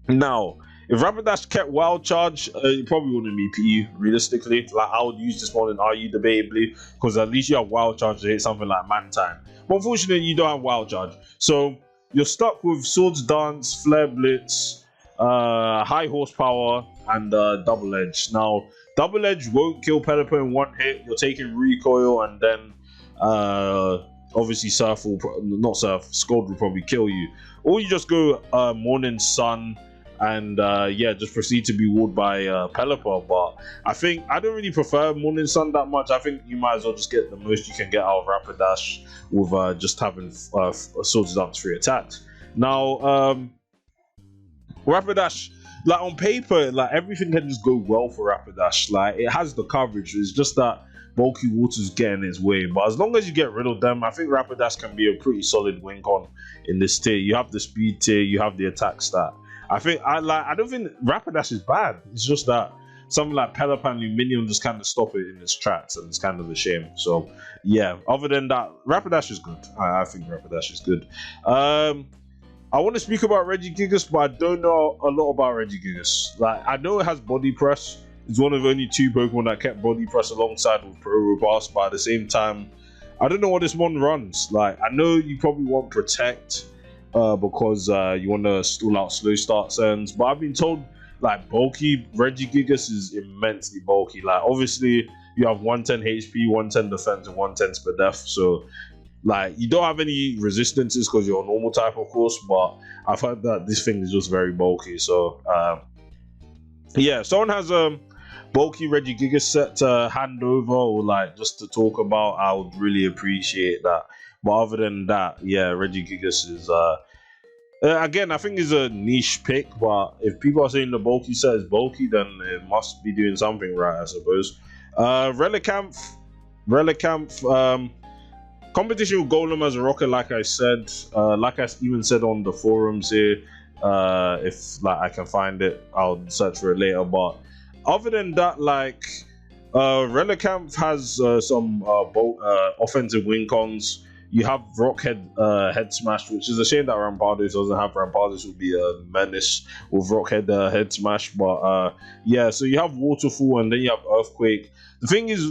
Now, if Rapidash kept Wild Charge, it probably wouldn't be PE, realistically. Like, I would use this one in RU debatably, because at least you have Wild Charge to hit something like Mantine. But unfortunately, you don't have Wild Charge. So, you're stuck with Swords Dance, Flare Blitz, High Horsepower, and Double Edge. Now, Double Edge won't kill Pelipper in 1 hit. You're taking Recoil, and then obviously Surf will, not Surf, Scald will probably kill you. Or you just go Morning Sun, and yeah, just proceed to be walled by Pelipper. But I don't really prefer Morning Sun that much. I think you might as well just get the most you can get out of Rapidash with just having Swords Dance 3 attacks. Now, Rapidash, like on paper, like everything can just go well for Rapidash. Like, it has the coverage. It's just that bulky waters get in its way. But as long as you get rid of them, I think Rapidash can be a pretty solid win con in this tier. You have the speed tier, you have the attack stat. I don't think Rapidash is bad. It's just that something like Pelipper and Lumineon just kind of stop it in its tracks, and it's kind of a shame. So yeah, other than that, Rapidash is good. I think Rapidash is good. I want to speak about Regigigas, but I don't know a lot about Regigigas. Like, I know it has body press. It's one of only 2 Pokemon that kept body press alongside with Pro Robust, but at the same time, I don't know what this one runs. Like, I know you probably want Protect, because you want to stall out slow start turns, but I've been told like bulky Regigigas is immensely bulky. Like, obviously you have 110 HP, 110 defense, and 110 speed def, so like you don't have any resistances because you're a normal type, of course, but I've heard that this thing is just very bulky. So yeah, if someone has a bulky Regigigas set to hand over or like just to talk about, I would really appreciate that. But other than that, yeah, Regigigas is again, I think it's a niche pick, but if people are saying the bulky set is bulky, then it must be doing something right, I suppose. Relicanth, competition with Golem as a rocket, like I said, like I even said on the forums here. If like I can find it, I'll search for it later. But other than that, like Relicanth has some offensive win cons. You have Rockhead Head Smash, which is a shame that Rampardos doesn't have. Rampardos would be a menace with Rockhead Head Smash. But yeah, so you have Waterfall and then you have Earthquake. The thing is,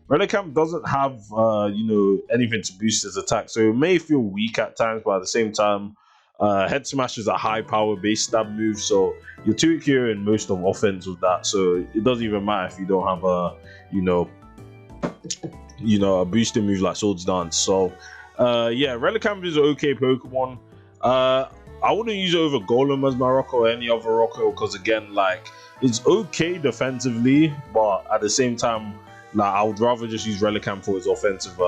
Relicanth doesn't have anything to boost his attack, so it may feel weak at times, but at the same time, Head Smash is a high power based stab move, so you're 2Q in most of offense with that, so it doesn't even matter if you don't have a a boosting move like Swords Dance. So yeah, Relicanth is an okay Pokemon. I wouldn't use it over Golem as my rocker or any other rocker, because again, like, it's okay defensively, but at the same time, like, I would rather just use Relicanth for its offensive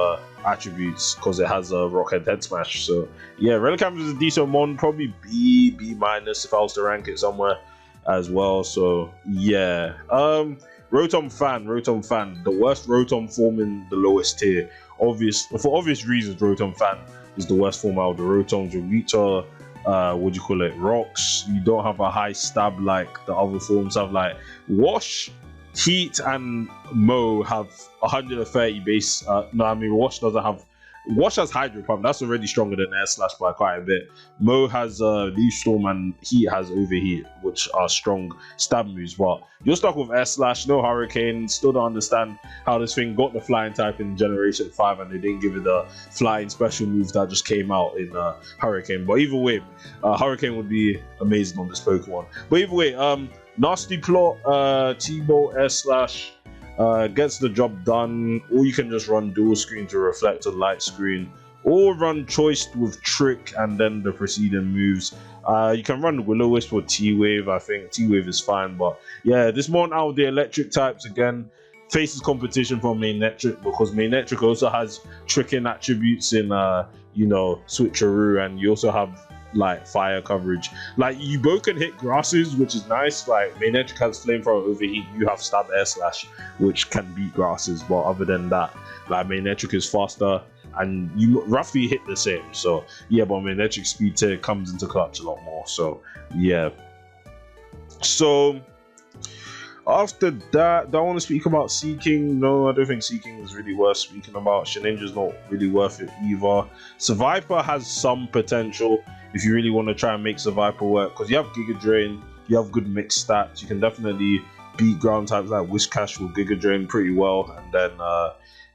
attributes because it has a Rockhead Head Smash. So yeah, Relicanth is a decent mon, probably B minus if I was to rank it somewhere as well. So yeah, rotom-fan, the worst Rotom form in the lowest tier. For obvious reasons, Rotom-fan is the worst form out of the Rotoms. Your reach are rocks. You don't have a high stab like the other forms have. Like Wash, Heat, and Mo have 130 base. Wash doesn't have Wash has Hydro Pump. That's already stronger than Air Slash by quite a bit. Mo has Leaf Storm, and Heat has Overheat, which are strong stab moves. But you're stuck with Air Slash, no Hurricane. Still don't understand how this thing got the flying type in Generation 5, and they didn't give it the flying special move that just came out in Hurricane. But either way, Hurricane would be amazing on this Pokemon. But either way, Nasty Plot, T-Bolt, Air Slash, gets the job done. Or you can just run Dual Screen to reflect a Light Screen, or run Choice with Trick and then the preceding moves. You can run Will-O-Wisp or T-Wave. I think T-Wave is fine, but yeah, this one out of the electric types again faces competition from Manectric, because Manectric also has tricking attributes in you know, Switcheroo, and you also have like fire coverage. Like, you both can hit grasses, which is nice. Like, Manectric has Flamethrower, Overheat, you have Stab, Air Slash, which can beat grasses. But other than that, like, Manectric is faster and you roughly hit the same. So yeah, but Manectric speed tier comes into clutch a lot more. So yeah. So after that, do I want to speak about Seeking? No, I don't think Seeking is really worth speaking about. Shedinja's not really worth it either. Survivor has some potential if you really want to try and make Survivor work, because you have Giga Drain, you have good mixed stats. You can definitely beat ground types like Whiscash with Giga Drain pretty well. And then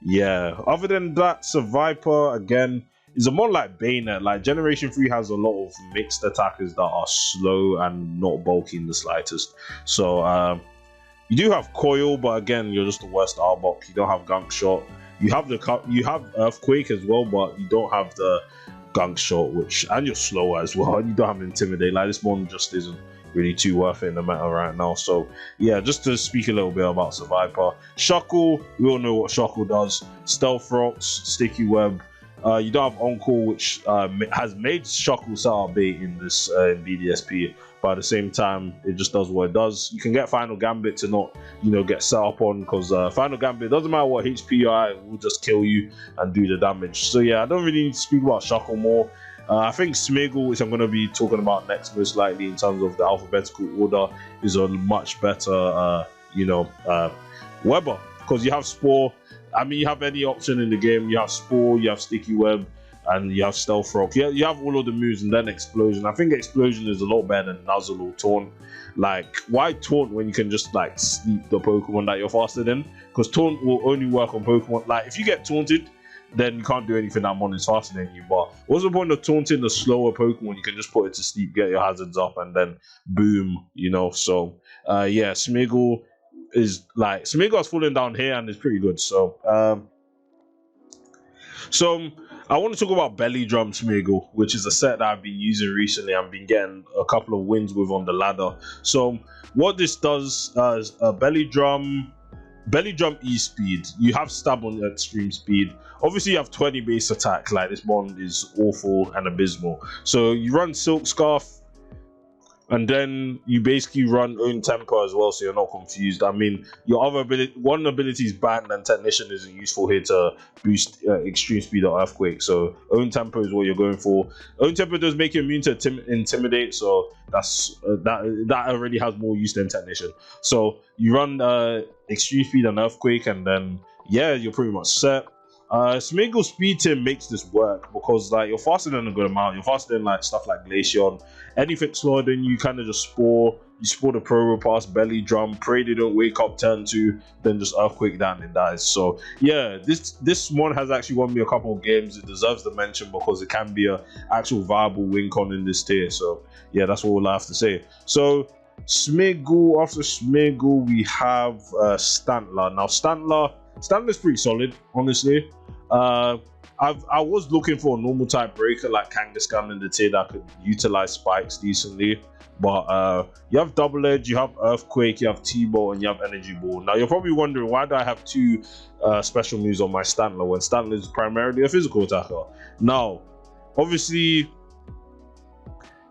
yeah, other than that, Survivor again is a more like Banette. Like, Generation 3 has a lot of mixed attackers that are slow and not bulky in the slightest. So you do have Coil, but again, you're just the worst Arbok. You don't have Gunk Shot. You have Earthquake as well, but you don't have the Gunk Shot, and you're slower as well. And you don't have Intimidate. Like, this one just isn't really too worth it in the meta right now. So yeah, just to speak a little bit about Survivor. Shuckle, we all know what Shuckle does. Stealth Rocks, Sticky Web. You don't have Encore, which has made Shuckle sour bait in this in BDSP, but at the same time, it just does what it does. You can get Final Gambit to not, you know, get set up on, because Final Gambit, doesn't matter what HP you are, it will just kill you and do the damage. So yeah, I don't really need to speak about Shuckle more. I think Smeagol, which I'm going to be talking about next most likely in terms of the alphabetical order, is a much better, you know, Weber, because you have Spore. I mean, you have any option in the game. You have Spore, you have Sticky Web, and you have Stealth Rock. You have all of the moves, and then Explosion. I think Explosion is a lot better than Nuzzle or Taunt. Like, why Taunt when you can just like sleep the Pokemon that you're faster than? Because Taunt will only work on Pokemon. Like, if you get taunted, then you can't do anything that one is faster than you. But what's the point of taunting the slower Pokemon? You can just put it to sleep, get your hazards up, and then boom, you know. So yeah, Smeagol has fallen down here and is pretty good. So I want to talk about Belly Drum Smeagol, which is a set that I've been using recently and been getting a couple of wins with on the ladder. So what this does is Belly Drum E-Speed. You have Stab on extreme speed. Obviously, you have 20 base attack. Like, this one is awful and abysmal. So you run Silk Scarf, and then you basically run Own Temper as well, so you're not confused. I mean, your other one ability is banned, and Technician isn't useful here to boost extreme speed or Earthquake. So Own Temper is what you're going for. Own Temper does make you immune to Intimidate, so that's that already has more use than Technician. So you run extreme speed and Earthquake, and then yeah, you're pretty much set. Smeagol speed tier makes this work because, like, you're faster than a good amount. You're faster than like stuff like Glaceon. Anything slower than you kind of just spore. You spore the Probo Pass, Belly Drum, pray they don't wake up turn 2, then just Earthquake down and dies. So yeah, this one has actually won me a couple of games. It deserves the mention because it can be a actual viable win con in this tier. So yeah, that's all I have to say. So Smeagol, after Smeagol we have Stantler. Now Stantler's pretty solid, honestly. I was looking for a normal type breaker like Kangaskhan in the tier that could utilize spikes decently, but you have Double Edge, you have Earthquake, you have T-Bolt, and you have Energy Ball. Now you're probably wondering, why do I have 2 special moves on my Stantler when Stantler is primarily a physical attacker? Now, obviously,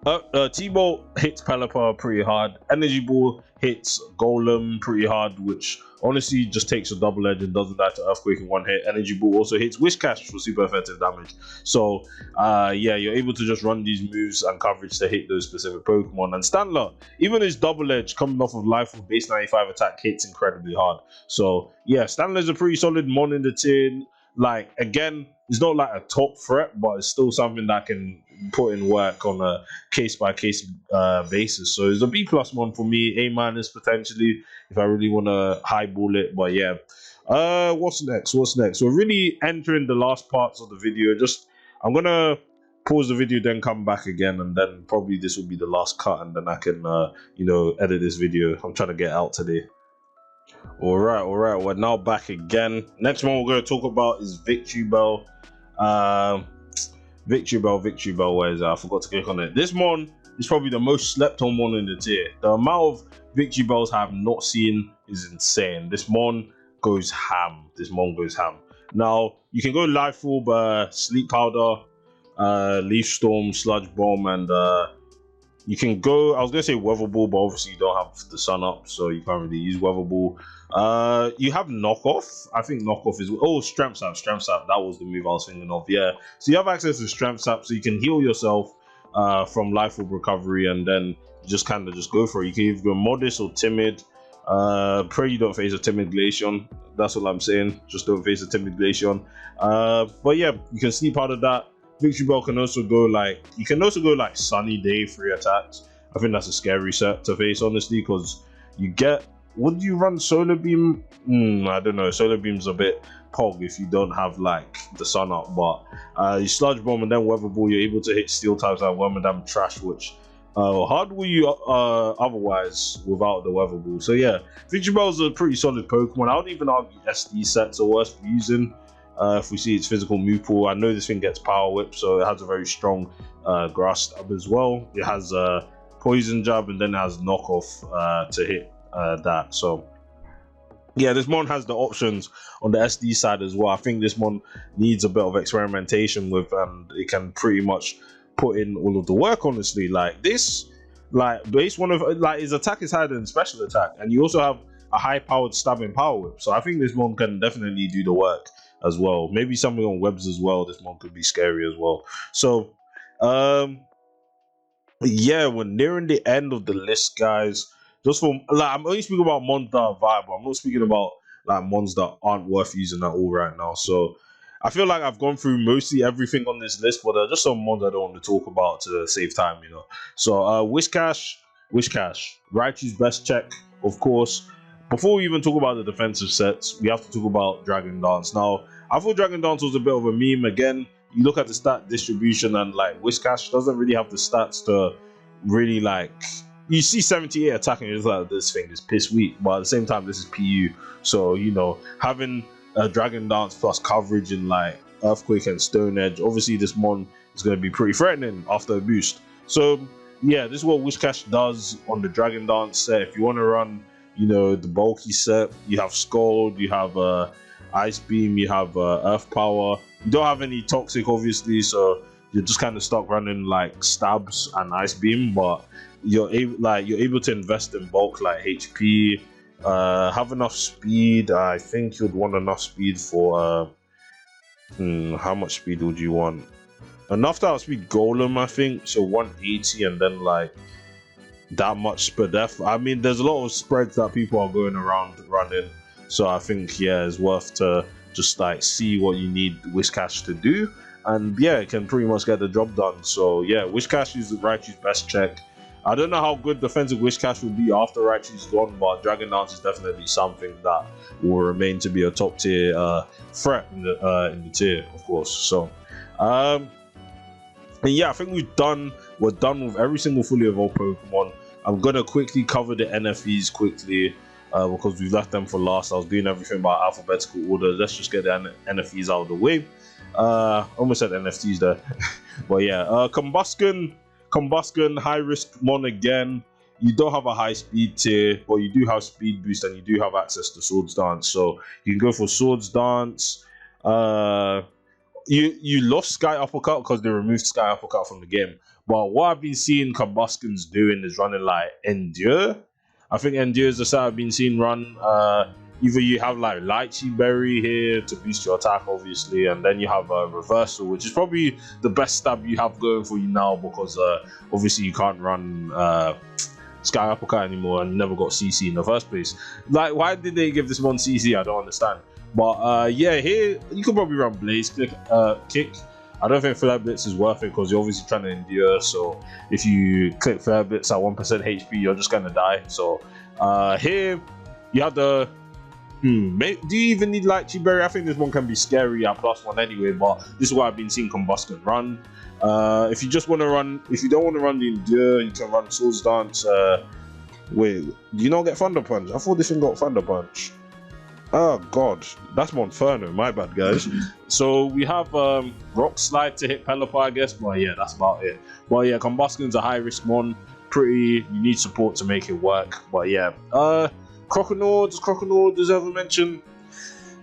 T-Bolt hits Pelipper pretty hard. Energy Ball hits Golem pretty hard, which honestly just takes a Double Edge and doesn't die to Earthquake in one hit. Energy Ball also hits Whiscash for super effective damage. So yeah, you're able to just run these moves and coverage to hit those specific Pokemon. And Stantler, even his Double Edge coming off of life with base 95 attack, hits incredibly hard. So yeah, Stantler's a pretty solid mon in the tier. like, again, it's not like a top threat, but it's still something that can put in work on a case by case basis. So it's a B plus one for me, A minus potentially if I really want to highball it. But yeah, what's next? We're really entering the last parts of the video. I'm gonna pause the video, then come back again, and then probably this will be the last cut, and then I can edit this video. I'm trying to get out today. All right, we're now back again. Next one we're going to talk about is Victory Bell. Victory Bell, where is it? I forgot to click on it. This one is probably the most slept on one in the tier. The amount of Victory Bells I have not seen is insane. This one goes ham. Now, you can go Life Orb, Sleep Powder, Leaf Storm, Sludge Bomb, and you can go, I was going to say Weather Ball, but obviously you don't have the sun up, so you can't really use Weather Ball. You have Knockoff. I think Knockoff is... Oh, Strength Sap. That was the move I was thinking of, yeah. So you have access to Strength Sap, so you can heal yourself from Life Orb Recovery, and then just kind of just go for it. You can either go Modest or Timid. Pray you don't face a Timid Glaceon. That's what I'm saying. Just don't face a Timid Glaceon. But yeah, you can sleep out of that. Victory Bell can also go like... You can also go like Sunny Day, 3 attacks. I think that's a scary set to face, honestly, because you get... Would you run Solar Beam? I don't know. Solar Beam's a bit pog if you don't have like the sun up, but you Sludge Bomb and then Weather Ball, you're able to hit Steel types like Wormadam, Trash, which hard will you otherwise without the Weather Ball. So yeah, Victory Bell's a pretty solid Pokemon. I would even argue SD sets are worth using if we see its physical move pool. I know this thing gets Power Whip, so it has a very strong Grass Stab as well. It has Poison Jab, and then it has Knockoff to hit that. So yeah, this one has the options on the SD side as well. I think this one needs a bit of experimentation with, and it can pretty much put in all of the work, honestly. Like this, like base one of like his attack is higher than special attack, and you also have a high powered stabbing Power Whip, so I think this one can definitely do the work as well. Maybe something on webs as well. This one could be scary as well. So yeah, we're nearing the end of the list, guys. Just for like, I'm only speaking about mons that are viable. I'm not speaking about like mons that aren't worth using at all right now. So I feel like I've gone through mostly everything on this list, but there are just some mons I don't want to talk about to save time, you know. So Wishcash, Raichu's best check, of course. Before we even talk about the defensive sets, we have to talk about Dragon Dance. Now, I thought Dragon Dance was a bit of a meme. Again, you look at the stat distribution, and like Wishcash doesn't really have the stats to really like... You see 78 attacking, it's like, this thing is piss weak, but at the same time, this is PU. So, you know, having a Dragon Dance plus coverage in like Earthquake and Stone Edge, obviously this mon is going to be pretty threatening after a boost. So, yeah, this is what Wishcash does on the Dragon Dance set. If you want to run, you know, the bulky set, you have Scald, you have Ice Beam, you have Earth Power. You don't have any Toxic, obviously, so you're just kind of stuck running like Stabs and Ice Beam, but you're able to invest in bulk like HP, have enough speed. I think you'd want enough speed for how much speed would you want? Enough to outspeed Golem, I think, so 180, and then like that much spread def. I mean, there's a lot of spreads that people are going around running, so I think yeah, it's worth to just like see what you need Wishcash to do, and yeah, it can pretty much get the job done. So yeah, Wishcash is Raichu's best check. I don't know how good defensive Wishcash will be after Raichu's gone, but Dragon Dance is definitely something that will remain to be a top tier threat in the tier, of course. So, and yeah, I think we're done with every single fully evolved Pokemon. I'm gonna quickly cover the NFEs quickly because we've left them for last. I was doing everything by alphabetical order. Let's just get the NFEs out of the way. Almost said NFTs there, but yeah, Combusken, high risk mon again. You don't have a high speed tier, but you do have speed boost, and you do have access to Swords Dance. So you can go for Swords Dance. You lost Sky Uppercut because they removed Sky Uppercut from the game. But what I've been seeing Combusken's doing is running like Endure. I think Endure is the set I've been seeing run. Either you have like Lychee Berry here to boost your attack, obviously, and then you have a Reversal, which is probably the best stab you have going for you now, because obviously you can't run Sky Uppercut anymore, and you never got CC in the first place. Like, why did they give this one CC? I don't understand. But yeah, here you could probably run Blaze Kick. I don't think Flare Blitz is worth it because you're obviously trying to endure. So if you click Flare Blitz at 1% HP, you're just gonna die. So here you have the. Do you even need Lychee Berry? I think this one can be scary at +1 anyway. But this is what I've been seeing Combusken run. If you just want to run, if you don't want to run the endure, you can run Swords Dance. Wait, do you not get Thunder Punch? I thought this one got Thunder Punch. Oh god, that's Monferno, my bad guys. So we have Rock Slide to hit Pelipper, I guess, but yeah, that's about it. But yeah, Combusken's a high risk mon, you need support to make it work. But yeah, Croconaw, does Croconaw deserve a mention?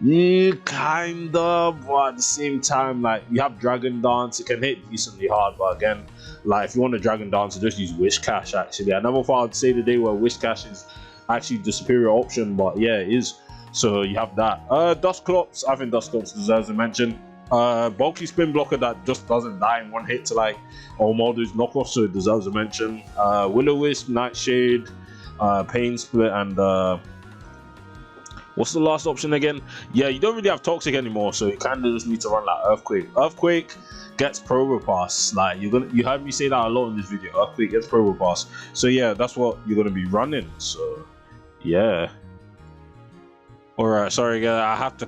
Yeah, kind of, but at the same time, like, you have Dragon Dance, it can hit decently hard, but again, like, if you want a Dragon Dance, just use Wish Cash, actually. I never thought I'd say the day where Wish Cash is actually the superior option, but yeah, it is. So you have that. Dustclops, I think Dustclops deserves a mention. Bulky Spin Blocker that just doesn't die in one hit to like Armaldo's knockoff, so it deserves a mention. Will-O-Wisp, Nightshade, Pain Split, and what's the last option again? Yeah, you don't really have Toxic anymore, so you kind of just need to run like Earthquake. Earthquake gets Probopass. Like you heard me say that a lot in this video. Earthquake gets Probopass. So yeah, that's what you're gonna be running. So yeah. Alright, sorry guys, I had to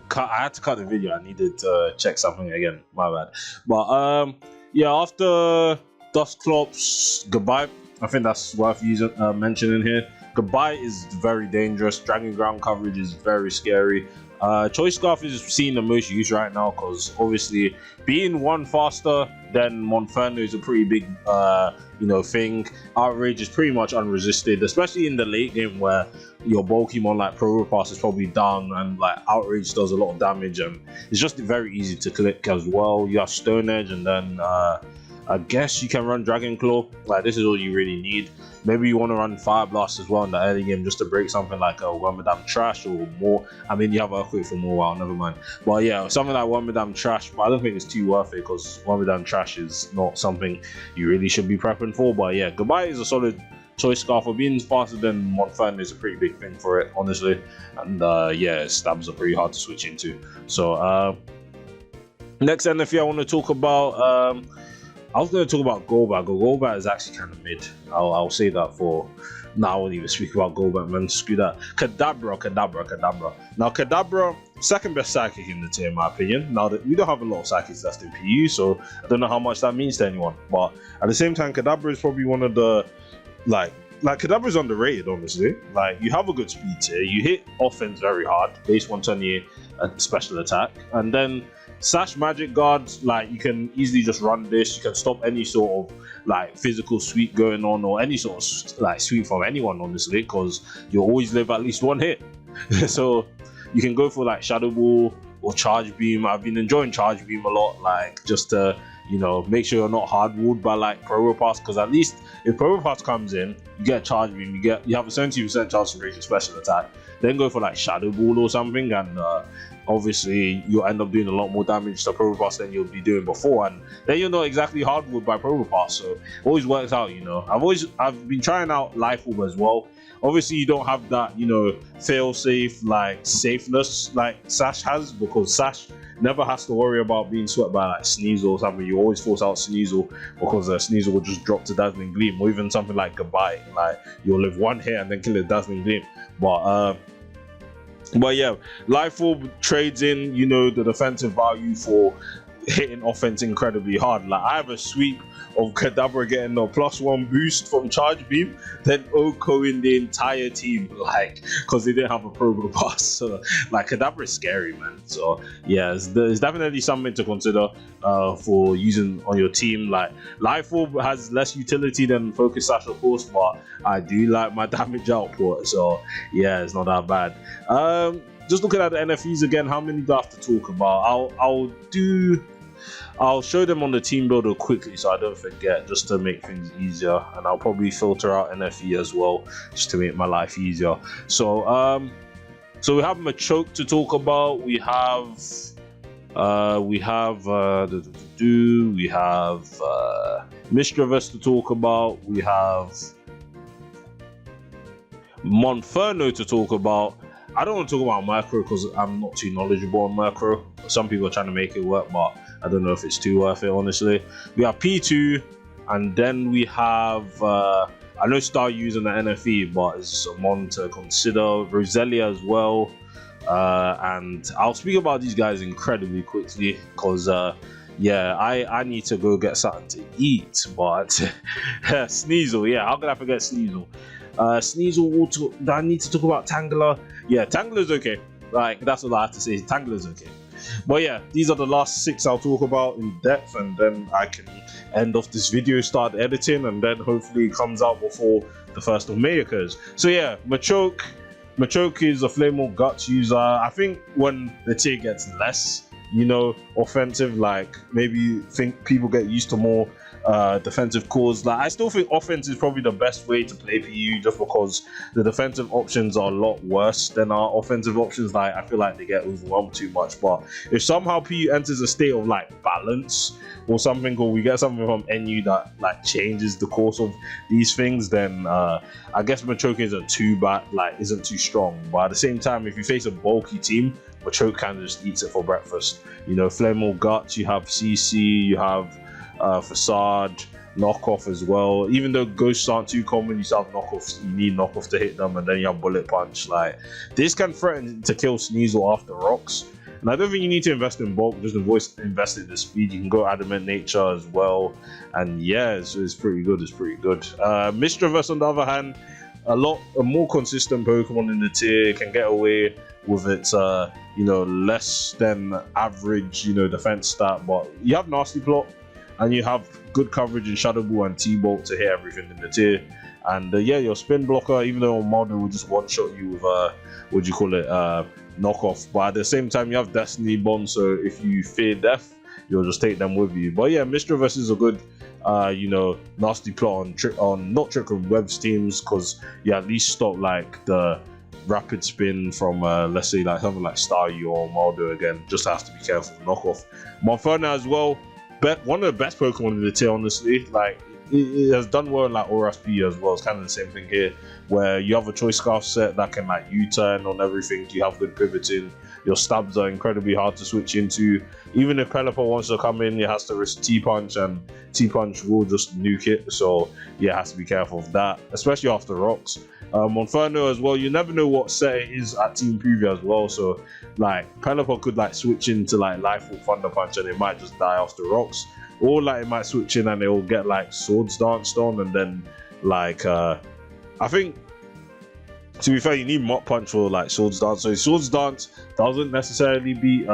cut the video. I needed to check something again. My bad. But yeah, after Dustclops, Goodbye. I think that's worth using mentioning here. Goodbye is very dangerous. Dragon Ground coverage is very scary. Choice Scarf is seeing the most use right now because obviously being one faster than Monferno is a pretty big thing. Outrage is pretty much unresisted, especially in the late game where your bulky mon like Probopass is probably down and like Outrage does a lot of damage and it's just very easy to click as well. You have Stone Edge and then I guess you can run Dragon Claw. Like this is all you really need. Maybe you want to run Fire Blast as well in the early game just to break something like a Wormadam Trash or more. I mean, you have Earthquake for more while, never mind. But yeah, something like Wormadam Trash, but I don't think it's too worth it because Wormadam Trash is not something you really should be prepping for. But yeah, Goodbye is a solid Choice Scarf. For being faster than Monferno is a pretty big thing for it, honestly. And yeah, stabs are pretty hard to switch into. So next NFE I want to talk about. I was going to talk about Golbat. Golbat is actually kind of mid. I'll say that for now. I won't even speak about Golbat, man. Screw that. Kadabra. Now, Kadabra, second best psychic in the tier, in my opinion. Now, that we don't have a lot of psychics that's in PU, so I don't know how much that means to anyone. But at the same time, Kadabra is probably one of the, like Kadabra is underrated, honestly. Like, you have a good speed tier. You hit offense very hard, base 128 special attack, and then Sash Magic Guard, like you can easily just run this. You can stop any sort of like physical sweep going on or any sort of like sweep from anyone, honestly, because you always live at least one hit. So you can go for like Shadow Ball or Charge Beam. I've been enjoying Charge Beam a lot, like just to make sure you're not hard ruled by like Probopass, because at least if Probopass comes in, you get Charge Beam, you have a 70% chance to raise your special attack. Then go for like Shadow Ball or something, and obviously you'll end up doing a lot more damage to Probopass than you'll be doing before, and then you're not exactly hardwood by Probopass, so it always works out. I've been trying out Life Orb as well. Obviously you don't have that fail safe like safeness like Sash has, because Sash never has to worry about being swept by like Sneasel or something. You always force out Sneasel because Sneasel will just drop to Dazzling Gleam, or even something like Goodbye, like you'll live one hit and then kill it Dazzling Gleam. But yeah, Life Orb trades in, the defensive value for hitting offense incredibly hard. Like I have a sweep of Kadabra getting a +1 boost from Charge Beam, then OHKO-ing the entire team, like, because they didn't have a Probopass. So like Kadabra is scary, man. So yeah, there's definitely something to consider for using on your team. Like Life Orb has less utility than Focus Sash, of course, but I do like my damage output, so yeah, it's not that bad. Just looking at the NFEs again, how many do I have to talk about? I'll show them on the team builder quickly so I don't forget, just to make things easier, and I'll probably filter out NFE as well just to make my life easier. So we have Machoke to talk about. We have Mischievous to talk about. We have Monferno to talk about. I don't want to talk about micro because I'm not too knowledgeable on micro. Some people are trying to make it work, but I don't know if it's too worth it, honestly. We have P2, and then we have, I know Star using the NFE, but it's a mon to consider. Roselia as well. And I'll speak about these guys incredibly quickly because, yeah, I need to go get something to eat. But Sneasel, yeah, how could I forget Sneasel? Sneasel, do I need to talk about Tangler? Yeah, Tangler's okay. Like, that's all I have to say. Tangler's okay. But yeah, these are the last 6 I'll talk about in depth, and then I can end off this video, start editing, and then hopefully it comes out before the 1st of May occurs. So yeah, Machoke is a Flammable Guts user. I think when the tier gets less, you know, offensive, like maybe think people get used to more defensive cores. Like, I still think offense is probably the best way to play PU, just because the defensive options are a lot worse than our offensive options. Like, I feel like they get overwhelmed too much. But if somehow PU enters a state of like balance or something, or we get something from NU that like changes the course of these things, then I guess Machoke isn't too bad, like isn't too strong. But at the same time, if you face a bulky team, Machoke kind of just eats it for breakfast. You know, Flammable Guts, you have CC, you have Facade, Knockoff as well. Even though ghosts aren't too common, you still have knockoffs. You need knockoff to hit them, and then you have bullet punch. Like, this can threaten to kill Sneasel after rocks. And I don't think you need to invest in bulk, just invest in the speed. You can go adamant nature as well, and yeah, it's pretty good. It's pretty good. Mischievous, on the other hand, a more consistent Pokemon in the tier, can get away with its you know, less than average, you know, defense stat, but you have Nasty Plot, and you have good coverage in Shadow Ball and T-Bolt to hit everything in the tier. And yeah, your spin blocker, even though Armaldo will just one-shot you with what do you call it, knockoff, but at the same time you have Destiny Bomb, so if you fear death, you'll just take them with you. But yeah, Mischievous is a good you know, Nasty Plot on not Trick Room Webs teams, because you at least stop like the rapid spin from let's say like something like Staryu or Armaldo. Again, just have to be careful with knockoff. Monferno as well, one of the best Pokemon in the tier, honestly. Like, it has done well in like ORSP as well. It's kind of the same thing here, where you have a Choice Scarf set that can like U-turn on everything. You have good pivoting. Your stabs are incredibly hard to switch into. Even if Pelipper wants to come in, it has to risk T-Punch, and T-Punch will just nuke it. So yeah, it has to be careful of that, especially after rocks. Monferno as well, you never know what set it is at Team Preview as well. So like, Pelipper could like switch into like Life or Thunder Punch, and it might just die after rocks. Or like it might switch in and it will get like Swords Danced on, and then like I think, to be fair, you need Mop Punch for like Swords Dance. So Swords Dance doesn't necessarily beat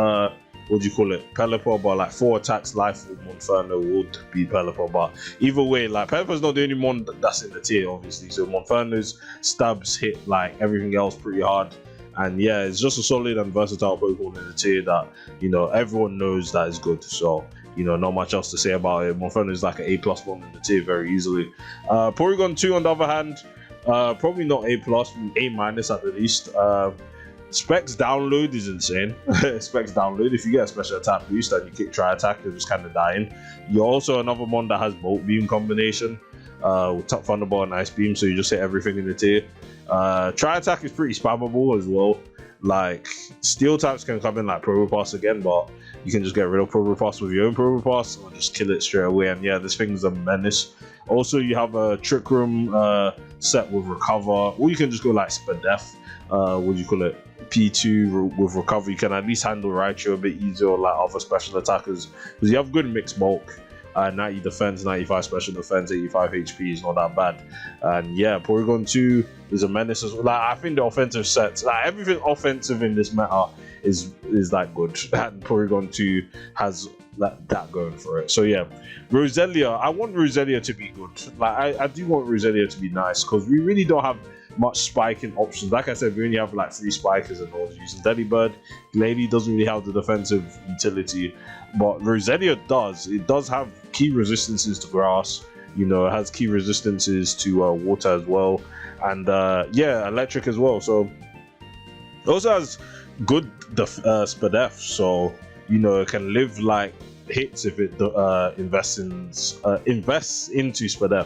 what do you call it, Pelipper, but like 4 attacks Life or Monferno would beat Pelipper. But either way, like, Pelipper's not the only one that's in the tier, obviously. So Monferno's stabs hit like everything else pretty hard. And yeah, it's just a solid and versatile Pokemon in the tier that, you know, everyone knows that is good. So, you know, not much else to say about it. Monferno is like an A+ one in the tier very easily. Porygon 2, on the other hand, probably not A+, A- at the least. Specs download is insane. Specs download, if you get a special attack boost and you kick Tri Attack, you're just kind of dying. You're also another one that has Bolt Beam combination with Top Thunderbolt and Ice Beam, so you just hit everything in the tier. Tri Attack is pretty spammable as well. Like, Steel types can come in like Probopass again, but you can just get rid of Probopass with your own Probopass or just kill it straight away. And yeah, this thing's a menace. Also, you have a Trick Room set with Recover, or you can just go like Spadef. What do you call it? P2 with Recover. You can at least handle Raichu a bit easier, or like other special attackers, because you have good mixed bulk. 90 defense, 95 special defense, 85 HP is not that bad. And yeah, Porygon 2 is a menace as well. Like, I think the offensive sets, like everything offensive in this meta is like good, and Porygon 2 has that going for it. So yeah, Roselia, I want Roselia to be good. Like, I do want Roselia to be nice, because we really don't have much spiking options. Like I said, we only have like 3 spikers and all using Delibird. Glalie doesn't really have the defensive utility, but Roselia does. It does have key resistances to grass, you know, it has key resistances to water as well, and yeah, electric as well. So it also has good Spadef, so you know, it can live like hits if it invests into Spadef.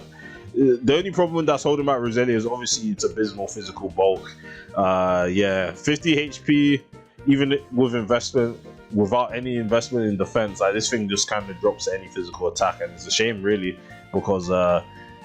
The only problem that's holding back Roselia is obviously its abysmal physical bulk. Yeah, 50 HP, even with investment, without any investment in defense, like this thing just kind of drops any physical attack, and it's a shame really, because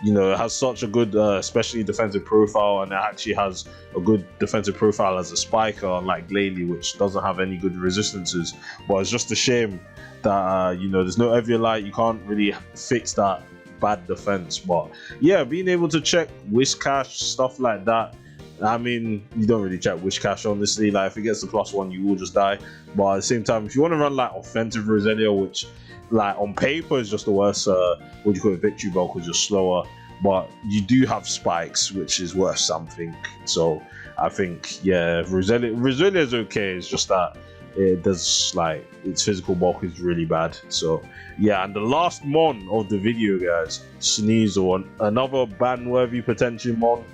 you know, it has such a good especially defensive profile, and it actually has a good defensive profile as a spiker, unlike Glalie, which doesn't have any good resistances. But it's just a shame that you know, there's no Eviolite, you can't really fix that bad defense. But yeah, being able to check wish cash, stuff like that, I mean, you don't really check wish cash, honestly. Like, if it gets the +1, you will just die. But at the same time, if you want to run like offensive Roselia, which like on paper is just the worst, what do you call it, victory bulk, is just slower, but you do have spikes, which is worth something. So I think, yeah, Roselia is okay. It's just that it does, like, its physical bulk is really bad. So yeah, and the last mon of the video, guys, Sneasel, another ban-worthy potential mon.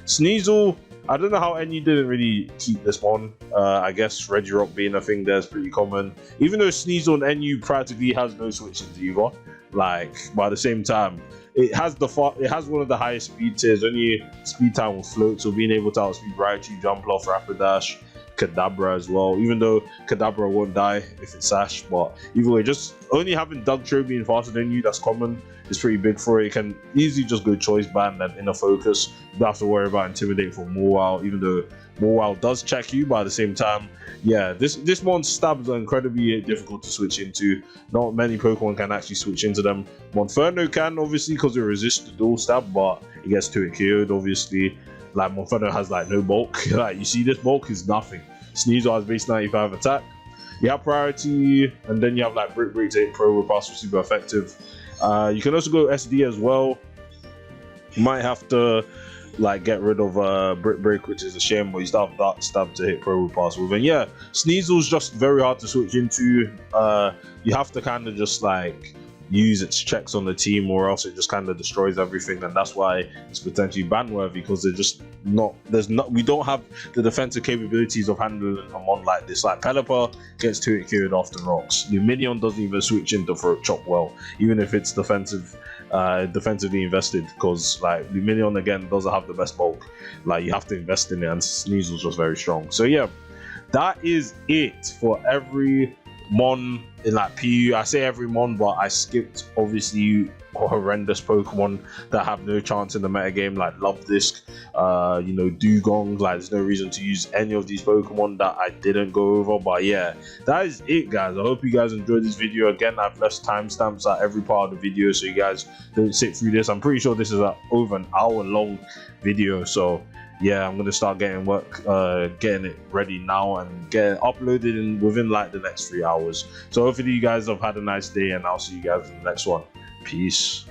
Sneasel, I don't know how NU didn't really keep this one. I guess Regirock being a thing there is pretty common. Even though Sneasel and NU practically has no switches either. Like, but at the same time, it has one of the highest speed tiers. Only speed time with float, so being able to outspeed Raichu, Jumpluff, Rapidash, Kadabra as well. Even though Kadabra won't die if it's Sash, but either way, just only having dugtrio being faster than you, that's common. It's pretty big for it. You can easily just go choice band and inner focus. You don't have to worry about intimidate for mawile, even though mawile does check you, but at the same time, yeah, this mon's stabs are incredibly difficult to switch into. Not many Pokemon can actually switch into them. Monferno can, obviously, because it resists the dual stab, but it gets to it KO'd, obviously. Like, Monferno has like no bulk. Like, you see, this bulk is nothing. Sneasel has base 95 attack. You have priority, and then you have like Brick Break to hit Pro Repass, for super effective. You can also go SD as well. You might have to like get rid of Brick Break, which is a shame, but you still have Dark Stab to hit Pro Repass with. And yeah, Sneasel's just very hard to switch into. You have to kind of just like use its checks on the team, or else it just kind of destroys everything, and that's why it's potentially ban worthy, because they're just not, we don't have the defensive capabilities of handling a mon like this. Like, Pelipper gets to it KO'd off the rocks. Lumineon doesn't even switch into Throat Chop well, even if it's defensively invested, because like Lumineon again doesn't have the best bulk. Like, you have to invest in it, and Sneasel's just very strong. So yeah, that is it for every mon in like PU. I say every mon, but I skipped obviously horrendous Pokemon that have no chance in the metagame, like Love Disc, you know, Dugong. Like, there's no reason to use any of these Pokemon that I didn't go over. But yeah, that is it, guys. I hope you guys enjoyed this video. Again, I've left timestamps at every part of the video, so you guys don't sit through this. I'm pretty sure this is over an hour long video, so yeah, I'm gonna start getting getting it ready now and get it uploaded within like the next 3 hours. So hopefully you guys have had a nice day, and I'll see you guys in the next one. Peace.